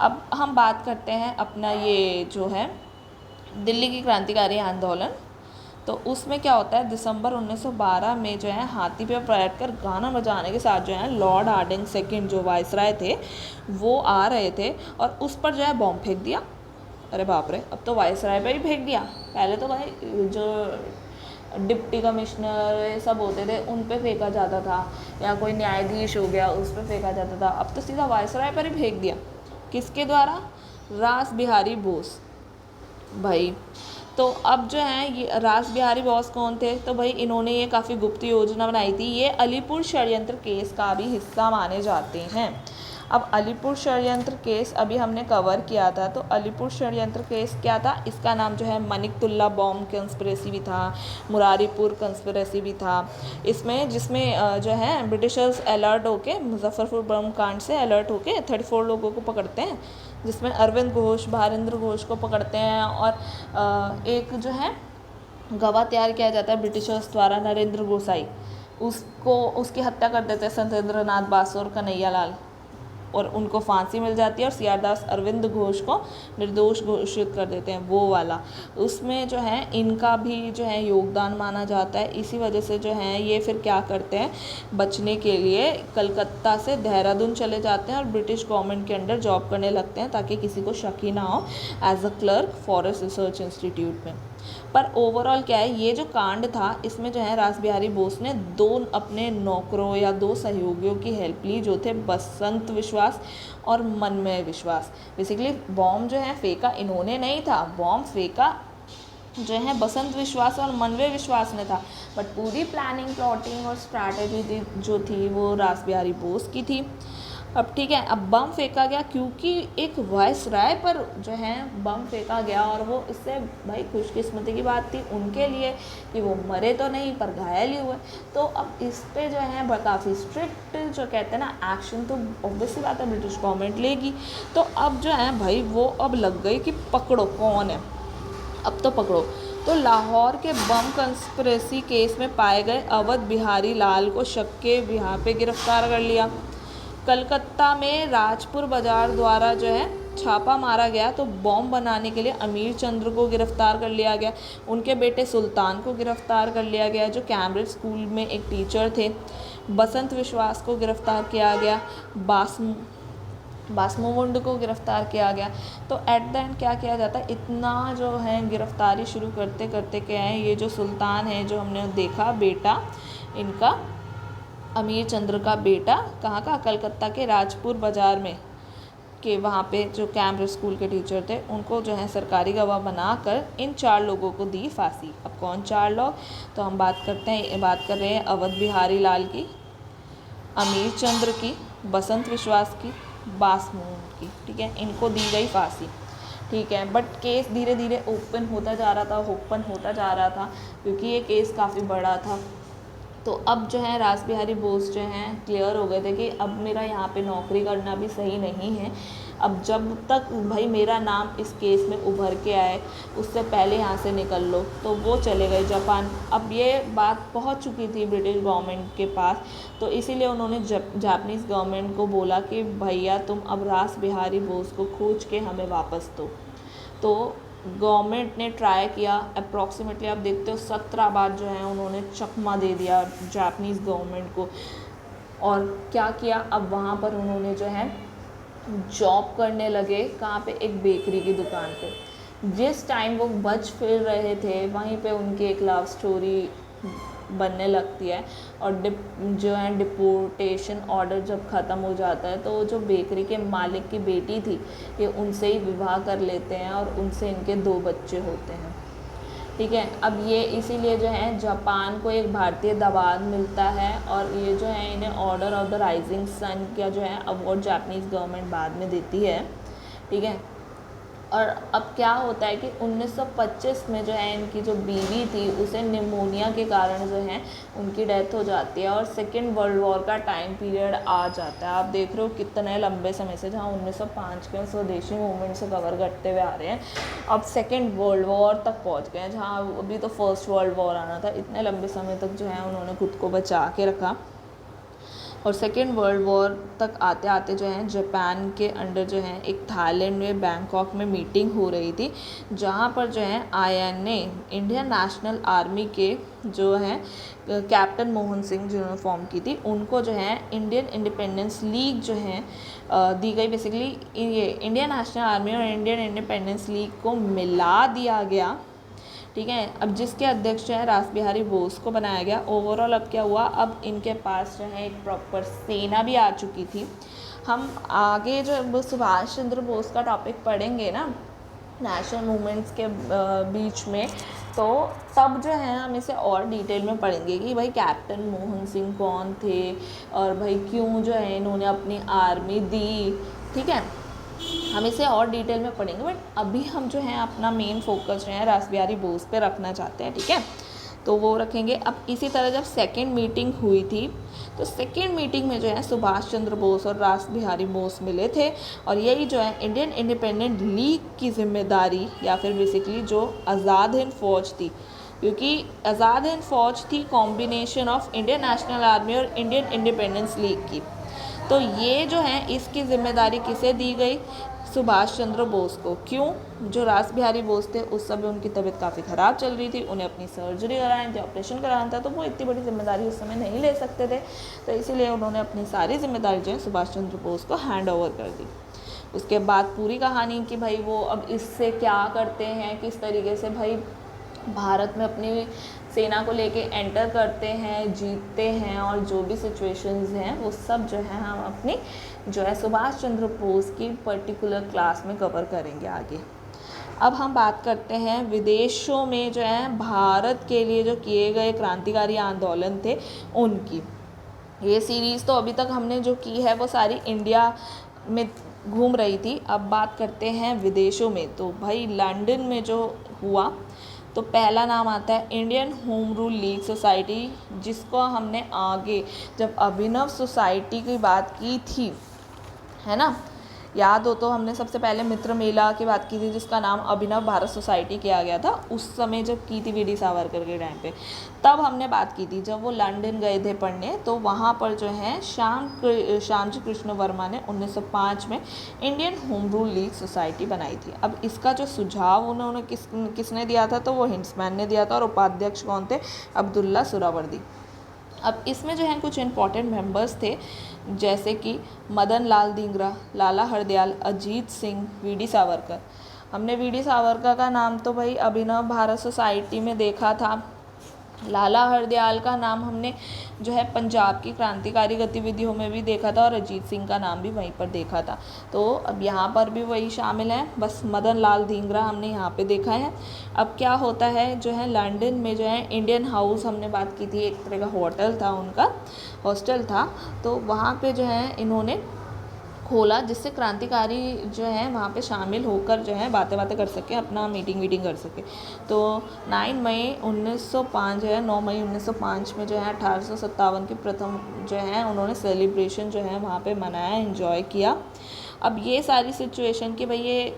अब हम बात करते हैं अपना ये जो है दिल्ली की क्रांतिकारी आंदोलन। तो उसमें क्या होता है, दिसंबर 1912 में जो है हाथी पे बैठ कर गाना बजाने के साथ जो है लॉर्ड हार्डिंग सेकंड जो वाइसराय थे वो आ रहे थे और उस पर जो है बॉम्ब फेंक दिया। अरे बाप रे, अब तो वाइसराय पे ही फेंक दिया। पहले तो भाई जो डिप्टी कमिश्नर ये सब होते थे उन पे फेंका जाता था, या कोई न्यायाधीश हो गया उस पर फेंका जाता था, अब तो सीधा वाइसराय पर ही फेंक दिया। किसके द्वारा? रास बिहारी बोस भाई। तो अब जो है ये रास बिहारी बोस कौन थे, तो भाई इन्होंने ये काफ़ी गुप्त योजना बनाई थी। ये अलीपुर षड्यंत्र केस का भी हिस्सा माने जाते हैं। अब अलीपुर षड्यंत्र केस अभी हमने कवर किया था, तो अलीपुर षड्यंत्र केस क्या था, इसका नाम जो है मनिकतुल्ला बॉम्ब कंस्पिरेसी भी था, मुरारीपुर कंस्पिरेसी भी था इसमें, जिसमें जो है ब्रिटिशर्स अलर्ट होके मुजफ्फरपुर बम कांड से अलर्ट होके 34 लोगों को पकड़ते हैं, जिसमें अरविंद घोष, भारेंद्र घोष को पकड़ते हैं, और एक जो है गवाह तैयार किया जाता है ब्रिटिशर्स द्वारा, नरेंद्र गोसाई, उसकी हत्या कर देते हैं सत्येंद्र नाथ बासु और कन्हैया लाल, और उनको फांसी मिल जाती है, और सीआर दास अरविंद घोष को निर्दोष घोषित कर देते हैं, वो वाला। उसमें जो है इनका भी जो है योगदान माना जाता है। इसी वजह से जो है ये फिर क्या करते हैं, बचने के लिए कलकत्ता से देहरादून चले जाते हैं और ब्रिटिश गवर्नमेंट के अंडर जॉब करने लगते हैं, ताकि किसी को शक ही ना हो, as a clerk forest research institute में। पर ओवरऑल क्या है, ये जो कांड था इसमें जो है रास बिहारी बोस ने 2 अपने नौकरों या 2 सहयोगियों की हेल्प ली, जो थे बसंत विश्वास और मनमय विश्वास। बेसिकली बॉम्ब जो है फेंका इन्होंने नहीं था, बॉम्ब फेंका जो है बसंत विश्वास और मनमय विश्वास ने था, बट पूरी प्लानिंग, प्लॉटिंग और स्ट्रैटेजी जो थी वो रास बिहारी बोस की थी। अब ठीक है, अब बम फेंका गया क्योंकि एक वायसराय पर जो है बम फेंका गया, और वो इससे भाई खुशकिस्मती की बात थी उनके लिए कि वो मरे तो नहीं पर घायल ही हुए। तो अब इस पे जो है काफ़ी स्ट्रिक्ट जो कहते हैं ना एक्शन तो ऑब्वियसली बात है ब्रिटिश गवर्नमेंट लेगी। तो अब जो है भाई वो अब लग गई कि पकड़ो कौन है, अब तो पकड़ो। तो लाहौर के बम कंस्पिरेसी केस में पाए गए अवध बिहारी लाल को शक के यहाँ पे गिरफ्तार कर लिया। कलकत्ता में राजपुर बाजार द्वारा जो है छापा मारा गया, तो बॉम्ब बनाने के लिए अमीर चंद्र को गिरफ्तार कर लिया गया, उनके बेटे सुल्तान को गिरफ्तार कर लिया गया जो कैम्ब्रिज स्कूल में एक टीचर थे, बसंत विश्वास को गिरफ्तार किया गया, बासमुमुंड को गिरफ्तार किया गया। तो एट द एंड क्या किया जाता है, इतना जो है गिरफ्तारी शुरू करते करते क्या है, ये जो सुल्तान है जो हमने देखा बेटा इनका, अमीर चंद्र का बेटा, कहाँ का, कलकत्ता के राजपुर बाज़ार में के वहाँ पे जो कैम्ब्रिज स्कूल के टीचर थे उनको जो है सरकारी गवाह बनाकर इन 4 लोगों को दी फांसी। अब कौन 4 लोग, तो हम बात कर रहे हैं अवध बिहारी लाल की, अमीर चंद्र की, बसंत विश्वास की, बासमुमुंड की। ठीक है, इनको दी गई फांसी। ठीक है, बट केस धीरे धीरे ओपन होता जा रहा था क्योंकि ये केस काफ़ी बड़ा था। तो अब जो है रास बिहारी बोस जो हैं क्लियर हो गए थे कि अब मेरा यहाँ पे नौकरी करना भी सही नहीं है, अब जब तक भाई मेरा नाम इस केस में उभर के आए उससे पहले यहाँ से निकल लो। तो वो चले गए जापान। अब ये बात पहुँच चुकी थी ब्रिटिश गवर्नमेंट के पास, तो इसीलिए उन्होंने जापानीज़ गवर्नमेंट को बोला कि भैया तुम अब रास बिहारी बोस को खोज के हमें वापस दो। तो गवर्नमेंट ने ट्राई किया, अप्रॉक्सीमेटली आप देखते हो 17 बार जो है उन्होंने चकमा दे दिया जापानीज़ गवर्नमेंट को। और क्या किया, अब वहाँ पर उन्होंने जो है जॉब करने लगे, कहाँ पे, एक बेकरी की दुकान पे। जिस टाइम वो बच फिर रहे थे वहीं पे उनकी एक लव स्टोरी बनने लगती है, और जो है डिपोर्टेशन ऑर्डर जब ख़त्म हो जाता है तो जो बेकरी के मालिक की बेटी थी ये उनसे ही विवाह कर लेते हैं और उनसे इनके 2 बच्चे होते हैं। ठीक है, अब ये इसीलिए जो है जापान को एक भारतीय दबाव मिलता है, और ये जो है इन्हें order of the rising sun का जो है अवार्ड जापानीज़ गवर्नमेंट बाद में देती है। ठीक है, और अब क्या होता है कि 1925 में जो है इनकी जो बीवी थी उसे निमोनिया के कारण जो है उनकी डेथ हो जाती है, और सेकेंड वर्ल्ड वॉर का टाइम पीरियड आ जाता है। आप देख रहे हो कितने लंबे समय से, जहाँ 1905 के स्वदेशी मूवमेंट से कवर करते हुए आ रहे हैं, अब सेकेंड वर्ल्ड वॉर तक पहुँच गए हैं, जहाँ अभी तो फर्स्ट वर्ल्ड वॉर आना था। इतने लंबे समय तक जो है उन्होंने खुद को बचा के रखा, और सेकेंड वर्ल्ड वॉर तक आते आते जो है जापान के अंडर जो है एक थाईलैंड में बैंकॉक में मीटिंग हो रही थी, जहाँ पर जो है INA इंडियन नेशनल आर्मी के जो हैं कैप्टन मोहन सिंह जिन्होंने फॉर्म की थी, उनको जो है इंडियन इंडिपेंडेंस लीग जो है दी गई। बेसिकली ये इंडियन नेशनल आर्मी और इंडियन इंडिपेंडेंस लीग को मिला दिया गया। ठीक है, अब जिसके अध्यक्ष जो है रास बिहारी बोस को बनाया गया। ओवरऑल अब क्या हुआ, अब इनके पास जो है एक प्रॉपर सेना भी आ चुकी थी। हम आगे जो सुभाष चंद्र बोस का टॉपिक पढ़ेंगे ना, नेशनल मूवमेंट्स के बीच में। तो तब जो है हम इसे और डिटेल में पढ़ेंगे कि भाई कैप्टन मोहन सिंह कौन थे और भाई क्यों जो है इन्होंने अपनी आर्मी दी, ठीक है। हम इसे और डिटेल में पढ़ेंगे, बट अभी हम जो है अपना मेन फोकस जो है रास बिहारी बोस पे रखना चाहते हैं, ठीक है। तो वो रखेंगे। अब इसी तरह जब सेकेंड मीटिंग हुई थी तो सेकेंड मीटिंग में जो है सुभाष चंद्र बोस और रास बिहारी बोस मिले थे, और यही जो है इंडियन इंडिपेंडेंट लीग की जिम्मेदारी, या फिर बेसिकली जो आज़ाद हिंद फौज थी, क्योंकि आज़ाद हिंद फौज थी combination of Indian national army और इंडियन इंडिपेंडेंस लीग की। तो ये जो है इसकी जिम्मेदारी किसे दी गई? सुभाष चंद्र बोस को। क्यों? जो रास बिहारी बोस थे उस समय उनकी तबीयत काफ़ी ख़राब चल रही थी, उन्हें अपनी सर्जरी करानी थी, ऑपरेशन कराना था, तो वो इतनी बड़ी जिम्मेदारी उस समय नहीं ले सकते थे। तो इसीलिए उन्होंने अपनी सारी जिम्मेदारी जो है सुभाष चंद्र बोस को हैंड ओवर कर दी। उसके बाद पूरी कहानी कि भाई वो अब इससे क्या करते हैं, किस तरीके से भाई भारत में अपनी सेना को लेके एंटर करते हैं, जीतते हैं, और जो भी सिचुएशंस हैं वो सब जो है हम अपनी जो है सुभाष चंद्र बोस की पर्टिकुलर क्लास में कवर करेंगे आगे। अब हम बात करते हैं विदेशों में जो है भारत के लिए जो किए गए क्रांतिकारी आंदोलन थे उनकी। ये सीरीज़ तो अभी तक हमने जो की है वो सारी इंडिया में घूम रही थी। अब बात करते हैं विदेशों में। तो भाई लंदन में जो हुआ, तो पहला नाम आता है Indian home rule league society, जिसको हमने आगे जब अभिनव सोसाइटी की बात की थी, है ना, याद हो तो हमने सबसे पहले मित्र मेला की बात की थी जिसका नाम अभिनव भारत सोसाइटी किया गया था उस समय जब की थी वीडी सावरकर के टाइम पे। तब हमने बात की थी जब वो लंदन गए थे पढ़ने, तो वहाँ पर जो है श्यामजी कृष्ण वर्मा ने 1905 में Indian home rule league society बनाई थी। अब इसका जो सुझाव उन्होंने किसने दिया था, तो वो हिंड्समैन ने दिया था, और उपाध्यक्ष कौन थे? अब्दुल्ला सुहरावर्दी। अब इसमें जो है कुछ इंपॉर्टेंट मेंबर्स थे, जैसे कि मदन लाल धींगरा, लाला हरदयाल, अजीत सिंह, वीडी सावरकर। हमने वीडी सावरकर का नाम तो भाई अभिनव भारत सोसाइटी में देखा था। लाला हरदयाल का नाम हमने जो है पंजाब की क्रांतिकारी गतिविधियों में भी देखा था, और अजीत सिंह का नाम भी वहीं पर देखा था। तो अब यहाँ पर भी वही शामिल है, बस मदन लाल धींगरा हमने यहाँ पे देखा है। अब क्या होता है, जो है लंदन में जो है इंडियन हाउस हमने बात की थी, एक तरह का होटल था, उनका हॉस्टल था, तो वहाँ पे जो है इन्होंने खोला जिससे क्रांतिकारी जो है वहाँ पे शामिल होकर जो है बातें कर सके, अपना मीटिंग कर सके। तो 9 मई 1905 जो है 9 मई 1905 में जो है 1857 की प्रथम जो है उन्होंने सेलिब्रेशन जो है वहाँ पे मनाया, एंजॉय किया। अब ये सारी सिचुएशन कि भाई ये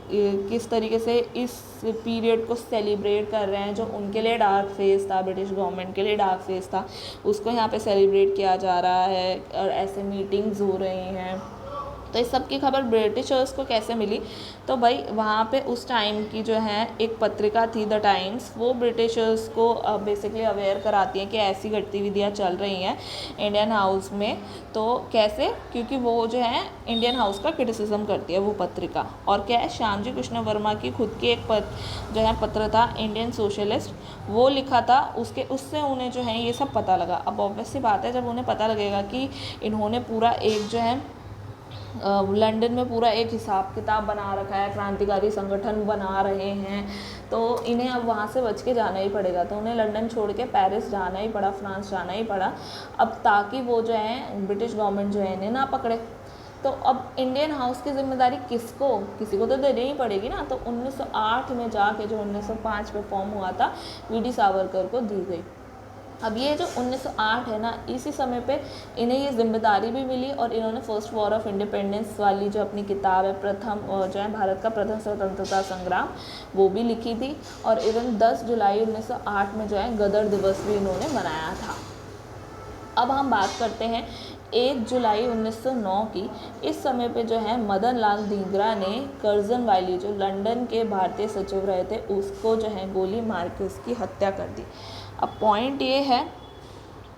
किस तरीके से इस पीरियड को सेलिब्रेट कर रहे हैं, जो उनके लिए डार्क फेज था, ब्रिटिश गवर्नमेंट के लिए डार्क फेज था, उसको यहाँ पे सेलिब्रेट किया जा रहा है, और ऐसे मीटिंग्स हो रही हैं। तो इस सब की खबर ब्रिटिशर्स को कैसे मिली, तो भाई वहाँ पे उस टाइम की जो है एक पत्रिका थी द टाइम्स, वो ब्रिटिशर्स को बेसिकली अवेयर कराती है कि ऐसी गतिविधियाँ चल रही हैं इंडियन हाउस में। तो कैसे? क्योंकि वो जो है इंडियन हाउस का क्रिटिसिज्म करती है वो पत्रिका। और क्या है, श्यामजी कृष्ण वर्मा की खुद की एक जो है पत्र था इंडियन सोशलिस्ट, वो लिखा था, उससे उन्हें जो है ये सब पता लगा। अब ऑब्वियस सी बात है, जब उन्हें पता लगेगा कि इन्होंने पूरा एक जो है लंदन में पूरा एक हिसाब किताब बना रखा है, क्रांतिकारी संगठन बना रहे हैं, तो इन्हें अब वहाँ से बच के जाना ही पड़ेगा। तो उन्हें लंदन छोड़ के पेरिस जाना ही पड़ा, फ्रांस जाना ही पड़ा, अब ताकि वो जो है ब्रिटिश गवर्नमेंट जो है इन्हें ना पकड़े। तो अब इंडियन हाउस की जिम्मेदारी किसको? किसी को तो देनी ही पड़ेगी ना। तो 1908 में जाके जो 1905 में फॉर्म हुआ था, वीडी सावरकर को दी गई। अब ये जो 1908 है ना, इसी समय पे इन्हें ये जिम्मेदारी भी मिली, और इन्होंने फर्स्ट वॉर ऑफ इंडिपेंडेंस वाली जो अपनी किताब है, प्रथम जो है भारत का प्रथम स्वतंत्रता संग्राम, वो भी लिखी थी। और इवन 10 जुलाई 1908 में जो है गदर दिवस भी इन्होंने मनाया था। अब हम बात करते हैं 1 जुलाई 1909 की। इस समय पे जो है मदन लाल धींगरा ने कर्जन वाली, जो लंदन के भारतीय सचिव रहे थे, उसको जो है गोली मार के उसकी हत्या कर दी। अब पॉइंट ये है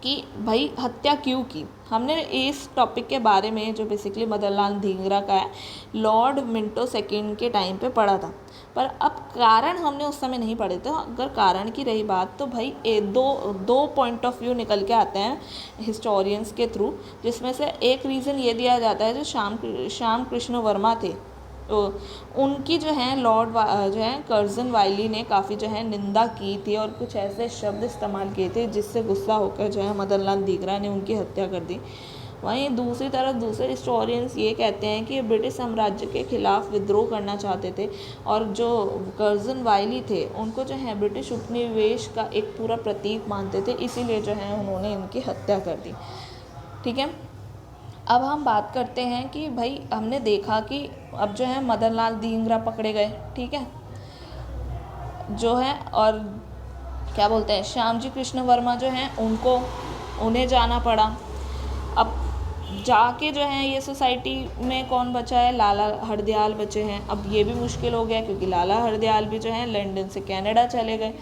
कि भाई हत्या क्यों की। हमने इस टॉपिक के बारे में जो बेसिकली मदन लाल धींगरा का है, लॉर्ड मिंटो सेकंड के टाइम पे पढ़ा था, पर अब कारण हमने उस समय नहीं पढ़े थे। अगर कारण की रही बात, तो भाई दो पॉइंट ऑफ व्यू निकल के आते हैं हिस्टोरियंस के थ्रू, जिसमें से एक रीज़न ये दिया जाता है, जो श्याम कृष्ण वर्मा थे, तो उनकी जो है जो है कर्जन वाइली ने काफ़ी जो है निंदा की थी और कुछ ऐसे शब्द इस्तेमाल किए थे जिससे गुस्सा होकर जो है मदन लाल दीगरा ने उनकी हत्या कर दी। वहीं दूसरी तरफ दूसरे हिस्टोरियंस ये कहते हैं कि ब्रिटिश साम्राज्य के खिलाफ विद्रोह करना चाहते थे और जो कर्जन वाइली थे उनको जो है ब्रिटिश उपनिवेश का एक पूरा प्रतीक मानते थे, इसीलिए जो है उन्होंने इनकी हत्या कर दी। ठीक है, अब हम बात करते हैं कि भाई हमने देखा कि अब जो है मदन लाल दींगरा पकड़े गए, ठीक है, जो है, और क्या बोलते हैं श्यामजी कृष्ण वर्मा जो हैं उन्हें जाना पड़ा। अब जाके जो है ये सोसाइटी में कौन बचा है, लाला हरदयाल बचे हैं। अब ये भी मुश्किल हो गया क्योंकि लाला हरदयाल भी जो है लंदन से कनाडा चले गए।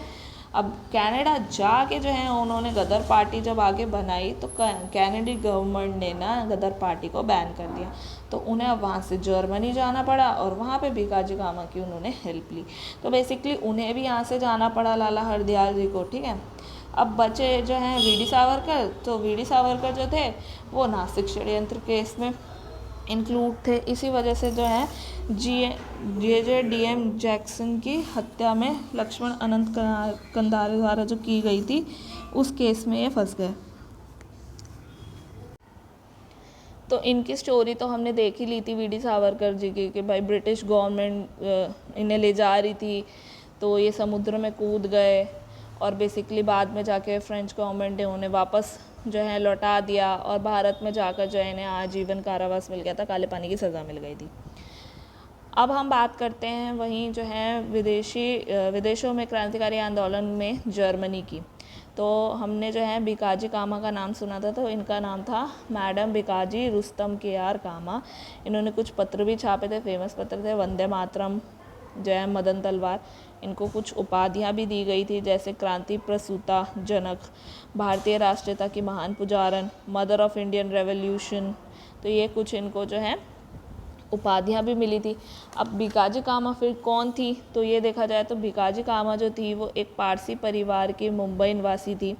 अब कनाडा जाके जो है उन्होंने गदर पार्टी जब आगे बनाई तो कैनेडी गवर्नमेंट ने ना गदर पार्टी को बैन कर दिया, तो उन्हें अब वहाँ से जर्मनी जाना पड़ा और वहाँ पे भिकाजी कामा की उन्होंने हेल्प ली। तो बेसिकली उन्हें भी यहाँ से जाना पड़ा लाला हरदयाल जी को। ठीक है, अब बचे जो हैं वी.डी. सावरकर, तो वी.डी. सावरकर जो थे वो नासिक षड्यंत्र केस में इंक्लूड थे। इसी वजह से जो है जे.डी.एम. जैक्सन की हत्या में लक्ष्मण अनंत कंदारे द्वारा जो की गई थी उस केस में ये फंस गए। तो इनकी स्टोरी तो हमने देख ही ली थी वी.डी. सावरकर जी की कि भाई ब्रिटिश गवर्नमेंट इन्हें ले जा रही थी तो ये समुद्र में कूद गए और बेसिकली बाद में जाके फ्रेंच गवर्नमेंट ने उन्हें वापस जो है लौटा दिया और भारत में जाकर जो है इन्हें आजीवन कारावास मिल गया था, काले पानी की सज़ा मिल गई थी। अब हम बात करते हैं वहीं जो है विदेशों में क्रांतिकारी आंदोलन में जर्मनी की। तो हमने जो है भिकाजी कामा का नाम सुना था, तो इनका नाम था मैडम भिकाजी रुस्तम केआर कामा। इन्होंने कुछ पत्र भी छापे थे, फेमस पत्र थे, वंदे मातरम, जय मदन तलवार। इनको कुछ उपाधियां भी दी गई थी जैसे क्रांति प्रसूता जनक, भारतीय राष्ट्रीयता की महान पुजारन, मदर ऑफ इंडियन रेवोल्यूशन। तो ये कुछ इनको जो है उपाधियां भी मिली थी। अब भिकाजी कामा फिर कौन थी, तो ये देखा जाए तो भिकाजी कामा जो थी वो एक पारसी परिवार की मुंबई निवासी थी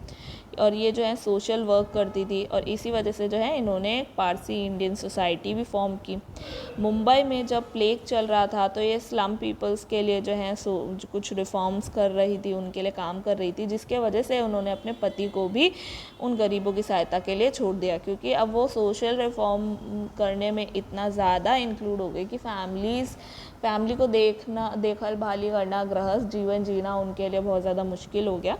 और ये जो है सोशल वर्क करती थी और इसी वजह से जो है इन्होंने एक पारसी इंडियन सोसाइटी भी फॉर्म की। मुंबई में जब प्लेग चल रहा था तो ये स्लम पीपल्स के लिए जो है कुछ रिफॉर्म्स कर रही थी, उनके लिए काम कर रही थी, जिसके वजह से उन्होंने अपने पति को भी उन गरीबों की सहायता के लिए छोड़ दिया क्योंकि अब वो सोशल रिफॉर्म करने में इतना ज़्यादा इंक्लूड हो गई कि फैमिली को देखल भाली करना, गृहस्थ जीवन जीना उनके लिए बहुत ज़्यादा मुश्किल हो गया।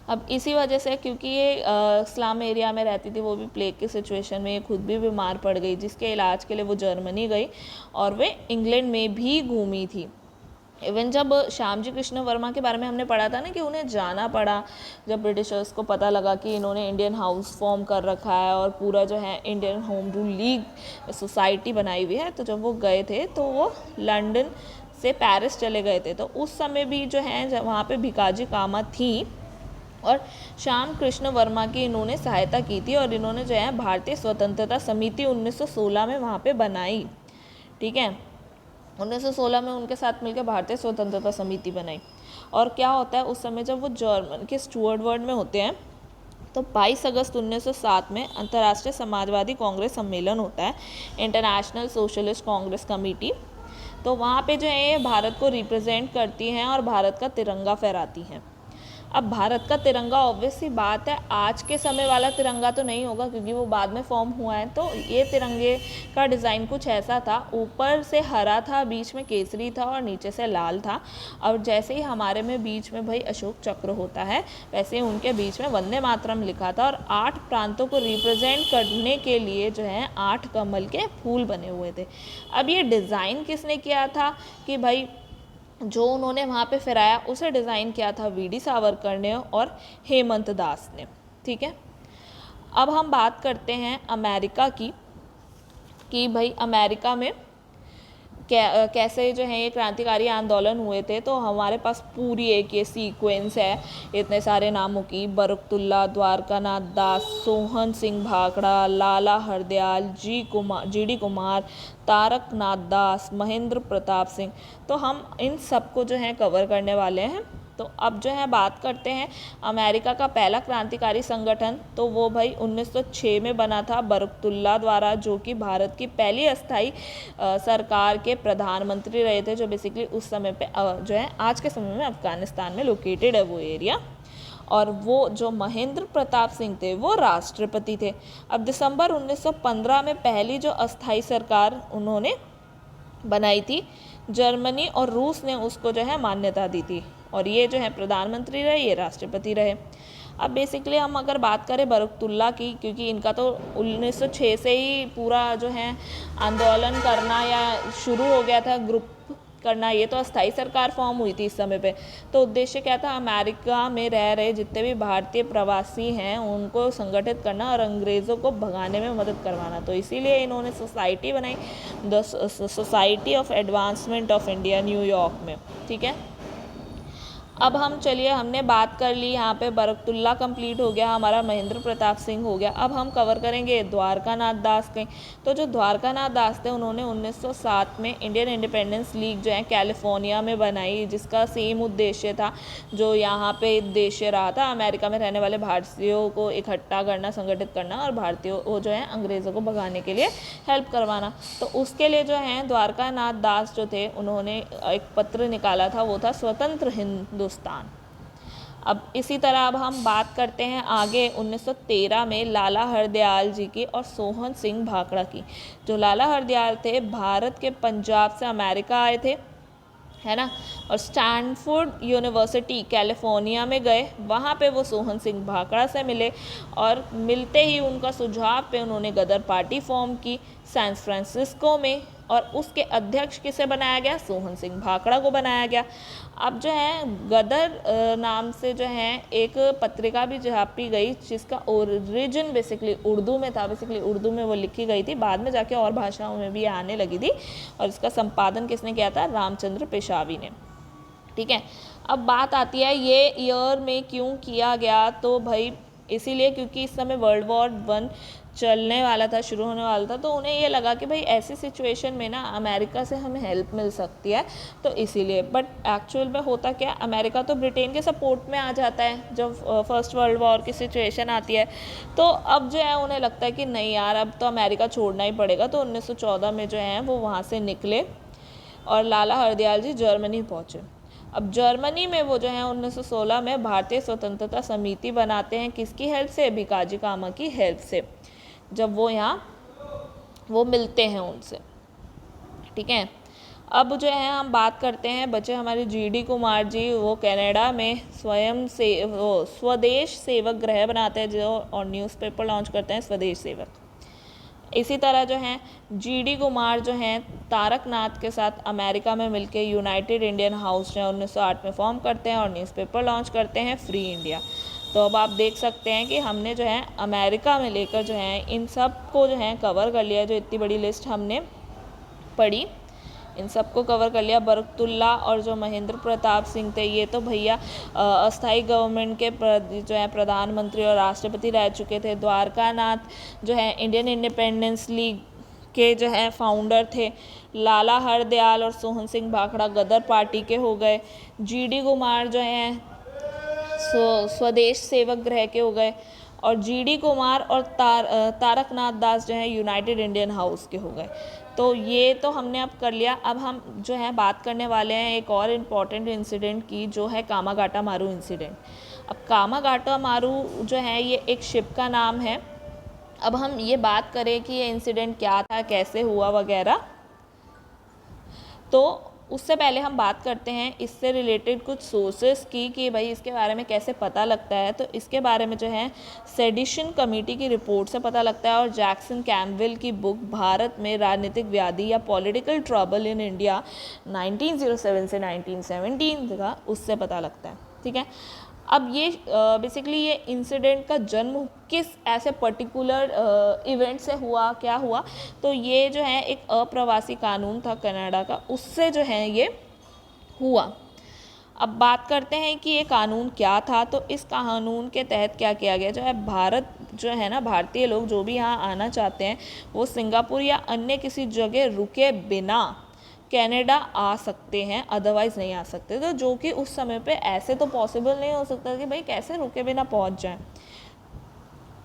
अब इसी वजह से क्योंकि ये स्लम एरिया में रहती थी, वो भी प्लेग की सिचुएशन में खुद भी बीमार पड़ गई, जिसके इलाज के लिए वो जर्मनी गई और वे इंग्लैंड में भी घूमी थी। इवन जब श्यामजी कृष्ण वर्मा के बारे में हमने पढ़ा था ना कि उन्हें जाना पड़ा, जब ब्रिटिशर्स को पता लगा कि इन्होंने इंडियन हाउस फॉर्म कर रखा है और पूरा जो है Indian home rule league society बनाई हुई है, तो जब वो गए थे तो वो लंदन से पेरिस चले गए थे। तो उस समय भी जो है जब वहाँ पे भिकाजी कामा थी और श्याम कृष्ण वर्मा की इन्होंने सहायता की थी और इन्होंने जो है भारतीय स्वतंत्रता समिति 1916 में वहाँ पे बनाई। ठीक है, 1916 में उनके साथ मिलकर भारतीय स्वतंत्रता समिति बनाई। और क्या होता है उस समय जब वो जर्मन के स्टुअर्ट वर्ड में होते हैं तो 22 अगस्त 1907 में अंतर्राष्ट्रीय समाजवादी कांग्रेस सम्मेलन होता है, इंटरनेशनल सोशलिस्ट कांग्रेस कमेटी। तो वहाँ पे जो है ये भारत को रिप्रेजेंट करती हैं और भारत का तिरंगा फहराती हैं। अब भारत का तिरंगा ऑब्वियस सी बात है आज के समय वाला तिरंगा तो नहीं होगा क्योंकि वो बाद में फॉर्म हुआ है। तो ये तिरंगे का डिज़ाइन कुछ ऐसा था, ऊपर से हरा था, बीच में केसरी था और नीचे से लाल था। और जैसे ही हमारे में बीच में भाई अशोक चक्र होता है, वैसे ही उनके बीच में वंदे मातरम लिखा था और 8 प्रांतों को रिप्रेजेंट करने के लिए जो है 8 कमल के फूल बने हुए थे। अब ये डिज़ाइन किसने किया था कि भाई जो उन्होंने वहाँ पे फहराया उसे डिज़ाइन किया था वी.डी. सावरकर ने और हेमंत दास ने। ठीक है, अब हम बात करते हैं अमेरिका की कि भाई अमेरिका में कैसे जो है ये क्रांतिकारी आंदोलन हुए थे। तो हमारे पास पूरी एक ये सीक्वेंस है इतने सारे नामों की, बरकतुल्ला, द्वारकानाथ दास, सोहन सिंह भाखड़ा, लाला हरदयाल, जी.डी. कुमार, तारकनाथ दास, महेंद्र प्रताप सिंह। तो हम इन सबको जो है कवर करने वाले हैं तो अब जो है बात करते हैं अमेरिका का पहला क्रांतिकारी संगठन, तो वो भाई 1906 में बना था बरकतुल्ला द्वारा, जो कि भारत की पहली अस्थाई सरकार के प्रधानमंत्री रहे थे, जो बेसिकली उस समय पे जो है आज के समय में अफगानिस्तान में लोकेटेड है वो एरिया। और वो जो महेंद्र प्रताप सिंह थे वो राष्ट्रपति थे। अब दिसंबर 1915 में पहली जो अस्थाई सरकार उन्होंने बनाई थी, जर्मनी और रूस ने उसको जो है मान्यता दी थी, और ये जो है प्रधानमंत्री रहे, ये राष्ट्रपति रहे। अब बेसिकली हम अगर बात करें बरकतुल्ला की, क्योंकि इनका तो 1906 से ही पूरा जो है आंदोलन करना या शुरू हो गया था, ग्रुप करना, ये तो अस्थाई सरकार फॉर्म हुई थी इस समय पे। तो उद्देश्य क्या था, अमेरिका में रह रहे जितने भी भारतीय प्रवासी हैं उनको संगठित करना और अंग्रेज़ों को भगाने में मदद करवाना। तो इसीलिए इन्होंने सोसाइटी बनाई, the society of advancement of India, New York में। ठीक है, अब हम चलिए, हमने बात कर ली यहाँ पे बरकतुल्ला कंप्लीट हो गया, हमारा महेंद्र प्रताप सिंह हो गया। अब हम कवर करेंगे द्वारकानाथ दास के। तो जो द्वारकानाथ दास थे उन्होंने 1907 में इंडियन इंडिपेंडेंस लीग जो है कैलिफोर्निया में बनाई, जिसका सेम उद्देश्य था जो यहाँ पे उद्देश्य रहा था, अमेरिका में रहने वाले भारतीयों को इकट्ठा करना, संगठित करना और भारतीयों को जो है अंग्रेज़ों को भगाने के लिए हेल्प करवाना। तो उसके लिए जो है द्वारकानाथ दास जो थे उन्होंने एक पत्र निकाला था, वो था स्वतंत्र हिंदुस्तान। अब इसी तरह अब हम बात करते हैं आगे 1913 में लाला हरदयाल जी की और सोहन सिंह भाखड़ा की। जो लाला हरदयाल थे भारत के पंजाब से अमेरिका आए थे, है ना, और स्टैनफोर्ड यूनिवर्सिटी कैलिफोर्निया में गए, वहाँ पे वो सोहन सिंह भाखड़ा से मिले और मिलते ही उनका सुझाव पे उन्होंने गदर पार्टी फॉर्म की सैन फ्रांसिस्को में, और उसके अध्यक्ष किसे बनाया गया, सोहन सिंह भाखड़ा को बनाया गया। अब जो है गदर नाम से जो है एक पत्रिका भी छापी गई, जिसका ओरिजिन बेसिकली उर्दू में था, बेसिकली उर्दू में वो लिखी गई थी, बाद में जाके और भाषाओं में भी आने लगी थी, और इसका संपादन किसने किया था, रामचंद्र पेशावी ने। ठीक है, अब बात आती है ये ईयर में क्यों किया गया, तो भाई इसीलिए क्योंकि इस समय वर्ल्ड वॉर 1 चलने वाला था, शुरू होने वाला था, तो उन्हें ये लगा कि भाई ऐसी सिचुएशन में ना अमेरिका से हमें हेल्प मिल सकती है, तो इसीलिए। बट एक्चुअल में होता क्या, अमेरिका तो ब्रिटेन के सपोर्ट में आ जाता है जब फर्स्ट वर्ल्ड वॉर की सिचुएशन आती है। तो अब जो है उन्हें लगता है कि नहीं यार, अब तो अमेरिका छोड़ना ही पड़ेगा। तो 1914 में जो है वो वहाँ से निकले और लाला हरदयाल जी जर्मनी पहुँचे। अब जर्मनी में वो जो है 1916 में भारतीय स्वतंत्रता समिति बनाते हैं, किसकी हेल्प से, भिकाजी कामा की हेल्प से, जब वो यहाँ वो मिलते हैं उनसे। ठीक है, अब जो है हम बात करते हैं बच्चे हमारे GD कुमार जी, वो कनाडा में स्वयं से वो स्वदेश सेवक गृह बनाते हैं जो, और न्यूज़पेपर लॉन्च करते हैं स्वदेश सेवक। इसी तरह जो है GD कुमार जो हैं तारकनाथ के साथ अमेरिका में मिलके यूनाइटेड इंडियन हाउस जो है 1908 में फॉर्म करते हैं और न्यूज़पेपर लॉन्च करते हैं फ्री इंडिया। तो अब आप देख सकते हैं कि हमने जो है अमेरिका में लेकर जो है इन सब को जो है कवर कर लिया, जो इतनी बड़ी लिस्ट हमने पढ़ी इन सबको कवर कर लिया। बरकतुल्ला और जो महेंद्र प्रताप सिंह थे ये तो भैया अस्थाई गवर्नमेंट के जो है प्रधानमंत्री और राष्ट्रपति रह चुके थे। द्वारकानाथ जो है इंडियन इंडिपेंडेंस लीग के जो है फाउंडर थे। लाला हरदयाल और सोहन सिंह भाखड़ा गदर पार्टी के हो गए। GD कुमार जो हैं स्वदेश सेवक गृह के हो गए, और GD कुमार और तारकनाथ दास जो है यूनाइटेड इंडियन हाउस के हो गए। तो ये तो हमने अब कर लिया। अब हम जो है बात करने वाले हैं एक और इम्पॉर्टेंट इंसिडेंट की, जो है कामागाटा मारू इंसिडेंट। अब कामागाटा मारू जो है ये एक शिप का नाम है। अब हम ये बात करें कि ये इंसिडेंट क्या था, कैसे हुआ वगैरह, तो उससे पहले हम बात करते हैं इससे रिलेटेड कुछ सोर्सेस की कि भाई इसके बारे में कैसे पता लगता है। तो इसके बारे में जो है सेडिशन कमेटी की रिपोर्ट से पता लगता है, और जैक्सन कैम्पबेल की बुक भारत में राजनीतिक व्याधि या पॉलिटिकल ट्रबल इन इंडिया 1907 से 1917 का, उससे पता लगता है। ठीक है, अब ये बेसिकली ये इंसिडेंट का जन्म किस ऐसे पर्टिकुलर इवेंट से हुआ, क्या हुआ, तो ये जो है एक अप्रवासी कानून था कनाडा का, उससे जो है ये हुआ। अब बात करते हैं कि ये कानून क्या था। तो इस कानून के तहत क्या किया गया, जो है भारत जो है ना, भारतीय लोग जो भी यहाँ आना चाहते हैं वो सिंगापुर या अन्य किसी जगह रुके बिना कनाडा आ सकते हैं, अदरवाइज़ नहीं आ सकते। तो जो कि उस समय पे ऐसे तो पॉसिबल नहीं हो सकता कि भाई कैसे रुके बिना पहुंच जाएं।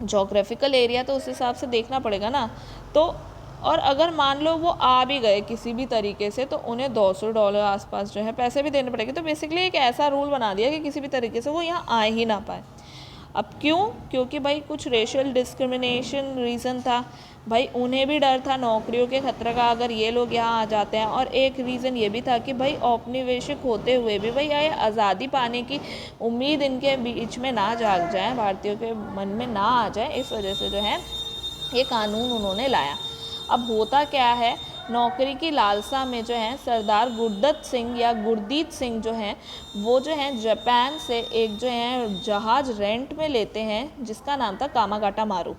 जोग्राफिकल एरिया तो उस हिसाब से देखना पड़ेगा ना। तो और अगर मान लो वो आ भी गए किसी भी तरीके से, तो उन्हें $200 आसपास जो है पैसे भी देने पड़ेंगे। तो बेसिकली एक ऐसा रूल बना दिया कि किसी भी तरीके से वो यहाँ आ ही ना पाए। अब क्यों? क्योंकि भाई कुछ रेशियल डिस्क्रिमिनेशन रीज़न था, भाई उन्हें भी डर था नौकरियों के खतरे का अगर ये लोग यहाँ आ जाते हैं। और एक रीज़न ये भी था कि भाई औपनिवेशिक होते हुए भी भाई ये आज़ादी पाने की उम्मीद इनके बीच में ना जाग जाए, भारतीयों के मन में ना आ जाए, इस वजह से जो है ये कानून उन्होंने लाया। अब होता क्या है, नौकरी की लालसा में जो है सरदार गुरदत्त सिंह या गुरदीत सिंह जो हैं वो जो हैं जापान से एक जो है जहाज़ रेंट में लेते हैं जिसका नाम था कामागाटा मारू।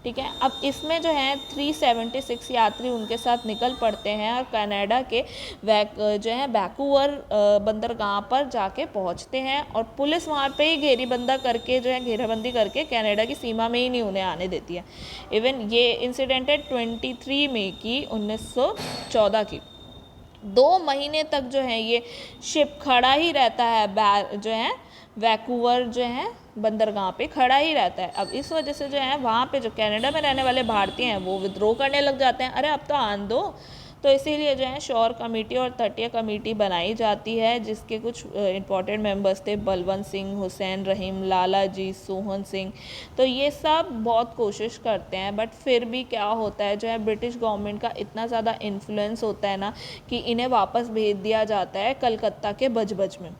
ठीक है, अब इसमें जो है 376 यात्री उनके साथ निकल पड़ते हैं और कनाडा के जो है वैंकूवर बंदरगाह पर जाके पहुंचते हैं। और पुलिस वहाँ पे ही घेराबंदी करके कनाडा की सीमा में ही नहीं उन्हें आने देती है। इवन ये इंसिडेंट है 23 मई की 1914 की। 2 महीने तक जो है ये शिप खड़ा ही रहता है, जो है वैंकूवर जो है बंदरगाह पे खड़ा ही रहता है। अब इस वजह से जो है वहाँ पे जो कनाडा में रहने वाले भारतीय हैं वो विद्रोह करने लग जाते हैं, अरे अब तो आन दो। तो इसीलिए जो है शोर कमेटी और तटीय कमेटी बनाई जाती है जिसके कुछ इंपॉर्टेंट मेंबर्स थे बलवंत सिंह, हुसैन रहीम, लाला जी, सोहन सिंह। तो ये सब बहुत कोशिश करते हैं, बट फिर भी क्या होता है जो है ब्रिटिश गवर्नमेंट का इतना ज़्यादा इन्फ्लुएंस होता है ना कि इन्हें वापस भेज दिया जाता है कलकत्ता के बजबज में।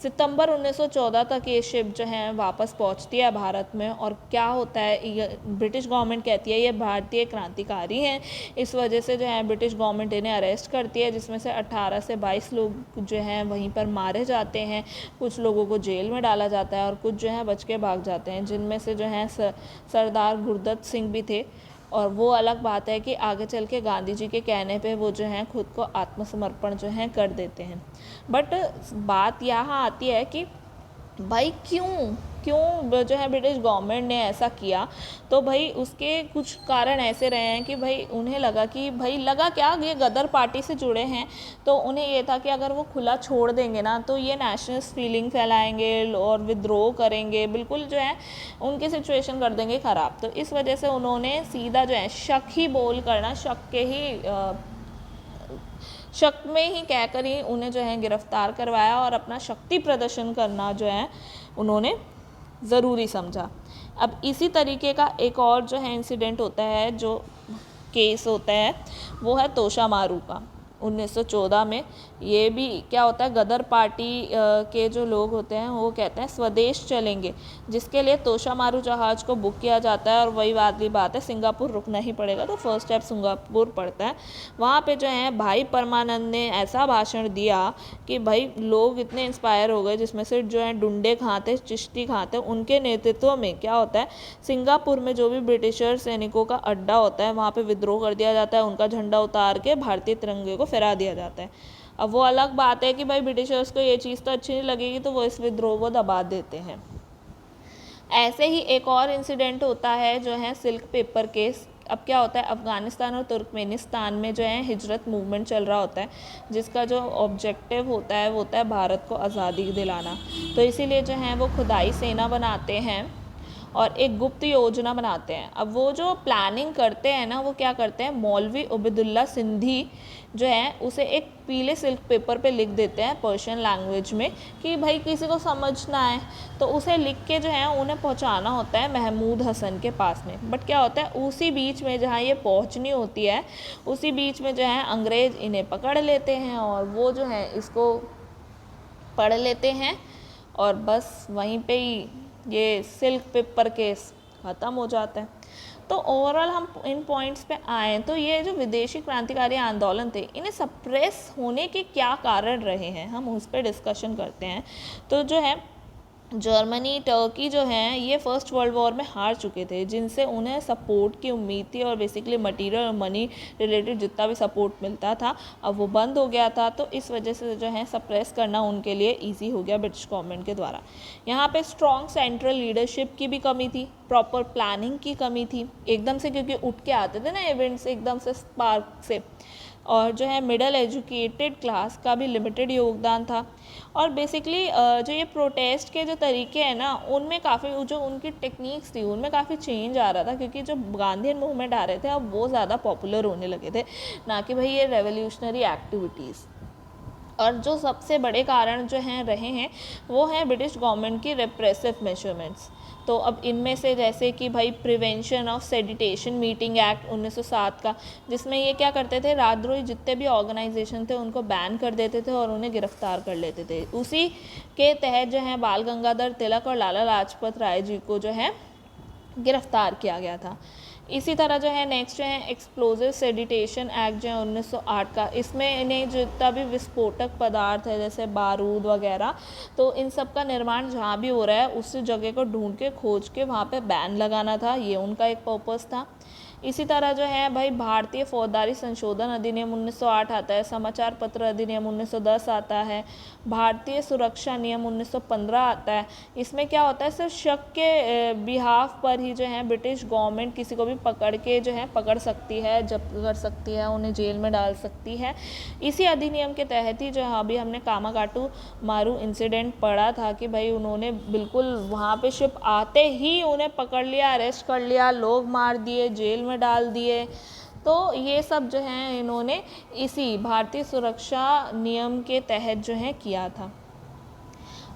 सितंबर 1914 तक ये शिप जो है वापस पहुंचती है भारत में। और क्या होता है, ये ब्रिटिश गवर्नमेंट कहती है ये भारतीय क्रांतिकारी हैं, इस वजह से जो है ब्रिटिश गवर्नमेंट इन्हें अरेस्ट करती है, जिसमें से 18 से 22 लोग जो हैं वहीं पर मारे जाते हैं। कुछ लोगों को जेल में डाला जाता है और कुछ जो है बच के भाग जाते हैं, जिनमें से जो है सरदार गुरदत्त सिंह भी थे। और वो अलग बात है कि आगे चल के गांधी जी के कहने पे वो जो हैं खुद को आत्मसमर्पण जो है कर देते हैं। बट बात यहाँ आती है कि भाई क्यों जो है ब्रिटिश गवर्नमेंट ने ऐसा किया। तो भाई उसके कुछ कारण ऐसे रहे हैं कि भाई उन्हें लगा क्या ये गदर पार्टी से जुड़े हैं, तो उन्हें ये था कि अगर वो खुला छोड़ देंगे ना तो ये नेशनलिस्ट फीलिंग फैलाएंगे और विद्रोह करेंगे, बिल्कुल जो है उनकी सिचुएशन कर देंगे ख़राब। तो इस वजह से उन्होंने सीधा जो है शक ही बोल करना, शक में ही कहकर ही उन्हें जो है गिरफ्तार करवाया और अपना शक्ति प्रदर्शन करना जो है उन्होंने ज़रूरी समझा। अब इसी तरीके का एक और जो है इंसिडेंट होता है, जो केस होता है वो है तोशा मारू का 1914 में। ये भी क्या होता है, गदर पार्टी के जो लोग होते हैं वो कहते हैं स्वदेश चलेंगे, जिसके लिए तोशा मारू जहाज़ को बुक किया जाता है। और वही वाली बात है, सिंगापुर रुकना ही पड़ेगा, तो फर्स्ट स्टेप सिंगापुर पड़ता है। वहाँ पे जो है भाई परमानंद ने ऐसा भाषण दिया कि भाई लोग इतने इंस्पायर हो गए, जिसमें से जो है डुंडे खां थे, चिश्ती खां थे, उनके नेतृत्व में क्या होता है, सिंगापुर में जो भी ब्रिटिशर सैनिकों का अड्डा होता है वहाँ पे विद्रोह कर दिया जाता है। उनका झंडा उतार के भारतीय तिरंगे को फहरा दिया जाता है। अब वो अलग बात है कि भाई ब्रिटिशर्स को ये चीज़ तो अच्छी नहीं लगेगी, तो वो इस विद्रोह को दबा देते हैं। ऐसे ही एक और इंसिडेंट होता है जो है सिल्क पेपर केस। अब क्या होता है, अफ़गानिस्तान और तुर्कमेनिस्तान में जो है हिजरत मूवमेंट चल रहा होता है, जिसका जो ऑब्जेक्टिव होता है वो होता है भारत को आज़ादी दिलाना। तो इसीलिए जो है वो खुदाई सेना बनाते हैं और एक गुप्त योजना बनाते हैं। अब वो जो प्लानिंग करते हैं ना, वो क्या करते हैं, मौलवी उबैदुल्ला सिंधी जो है उसे एक पीले सिल्क पेपर पे लिख देते हैं पर्शियन लैंग्वेज में कि भाई किसी को समझना है, तो उसे लिख के जो है उन्हें पहुंचाना होता है महमूद हसन के पास में। बट क्या होता है, उसी बीच में जहाँ ये पहुंचनी होती है, उसी बीच में जो है अंग्रेज़ इन्हें पकड़ लेते हैं और वो जो है इसको पढ़ लेते हैं और बस वहीं पे ही ये सिल्क पेपर केस ख़त्म हो जाता है। तो ओवरऑल हम इन पॉइंट्स पे आए तो ये जो विदेशी क्रांतिकारी आंदोलन थे, इन्हें सप्रेस होने के क्या कारण रहे हैं, हम उस पर डिस्कशन करते हैं। तो जो है जर्मनी, टर्की जो हैं ये फर्स्ट वर्ल्ड वॉर में हार चुके थे, जिनसे उन्हें सपोर्ट की उम्मीद थी और बेसिकली मटेरियल और मनी रिलेटेड जितना भी सपोर्ट मिलता था अब वो बंद हो गया था। तो इस वजह से जो है सप्रेस करना उनके लिए इजी हो गया ब्रिटिश गवर्नमेंट के द्वारा। यहाँ पे स्ट्रॉन्ग सेंट्रल लीडरशिप की भी कमी थी, प्रॉपर प्लानिंग की कमी थी एकदम से, क्योंकि उठ के आते थे ना इवेंट्स एकदम से स्पार्क से। और जो है मिडिल एजुकेटेड क्लास का भी लिमिटेड योगदान था। और बेसिकली जो ये प्रोटेस्ट के जो तरीके हैं ना, उनमें काफ़ी जो उनकी टेक्निक्स थी उनमें काफ़ी चेंज आ रहा था, क्योंकि जो गांधीयन मूवमेंट आ रहे थे अब वो ज़्यादा पॉपुलर होने लगे थे, ना कि भाई ये रेवोल्यूशनरी एक्टिविटीज़। और जो सबसे बड़े कारण जो हैं रहे हैं वो हैं ब्रिटिश गवर्नमेंट की रेप्रेसिव मेजरमेंट्स। तो अब इनमें से जैसे कि भाई प्रिवेंशन ऑफ सेडिटेशन मीटिंग एक्ट 1907 का, जिसमें ये क्या करते थे, राजद्रोही जितने भी ऑर्गेनाइजेशन थे उनको बैन कर देते थे और उन्हें गिरफ्तार कर लेते थे। उसी के तहत जो है बाल गंगाधर तिलक और लाला लाजपत राय जी को जो है गिरफ्तार किया गया था। इसी तरह जो है नेक्स्ट जो है एक्सप्लोजिव सेडिटेशन एक्ट जो है 1908 का, इसमें इन्हें जितना भी विस्फोटक पदार्थ है जैसे बारूद वगैरह, तो इन सब का निर्माण जहाँ भी हो रहा है उस जगह को ढूंढ के खोज के वहाँ पे बैन लगाना था, ये उनका एक पर्पस था। इसी तरह जो है भाई भारतीय फौजदारी संशोधन अधिनियम 1908 आता है, समाचार पत्र अधिनियम 1910 आता है, भारतीय सुरक्षा नियम 1915 आता है। इसमें क्या होता है, सिर्फ शक के बिहाफ पर ही जो है ब्रिटिश गवर्नमेंट किसी को भी पकड़ के जो है पकड़ सकती है, जब्त कर सकती है, उन्हें जेल में डाल सकती है। इसी अधिनियम के तहत ही जो है अभी हमने कामाकाटू मारू इंसिडेंट पढ़ा था कि भाई उन्होंने बिल्कुल वहाँ पे शिप आते ही उन्हें पकड़ लिया, अरेस्ट कर लिया, लोग मार दिए, जेल में डाल दिए। तो ये सब जो है इन्होंने इसी भारतीय सुरक्षा नियम के तहत जो है किया था।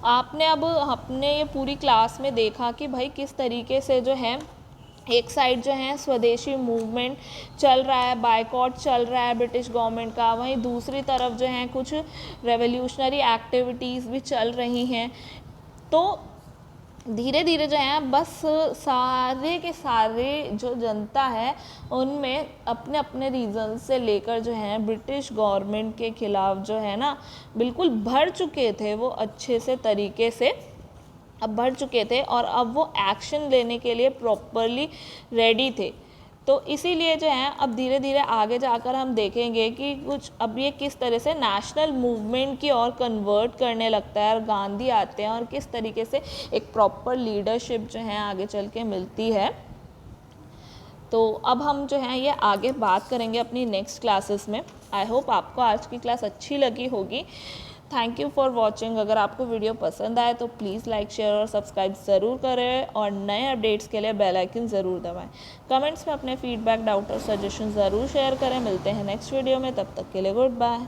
आपने अब अपने ये पूरी क्लास में देखा कि भाई किस तरीके से जो है एक साइड जो है स्वदेशी मूवमेंट चल रहा है, बायकॉट चल रहा है ब्रिटिश गवर्नमेंट का, वहीं दूसरी तरफ जो है कुछ रेवोल्यूशनरी एक्टिविटीज़ भी चल रही हैं। तो धीरे धीरे जो है बस सारे के सारे जो जनता है उनमें अपने अपने रीज़न से लेकर जो है ब्रिटिश गवर्नमेंट के ख़िलाफ़ जो है ना बिल्कुल भर चुके थे, वो अच्छे से तरीके से अब बढ़ चुके थे और अब वो एक्शन लेने के लिए प्रॉपरली रेडी थे। तो इसीलिए जो है अब धीरे धीरे आगे जाकर हम देखेंगे कि कुछ अब ये किस तरह से नेशनल मूवमेंट की ओर कन्वर्ट करने लगता है और गांधी आते हैं और किस तरीके से एक प्रॉपर लीडरशिप जो है आगे चल के मिलती है। तो अब हम जो है ये आगे बात करेंगे अपनी नेक्स्ट क्लासेस में। आई होप आपको आज की क्लास अच्छी लगी होगी। Thank you for watching. अगर आपको वीडियो पसंद आए तो प्लीज़ लाइक, शेयर और सब्सक्राइब ज़रूर करें और नए अपडेट्स के लिए बेल आइकन ज़रूर दबाएं। कमेंट्स में अपने फीडबैक, डाउट और सजेशन ज़रूर शेयर करें। मिलते हैं नेक्स्ट वीडियो में, तब तक के लिए गुड बाय।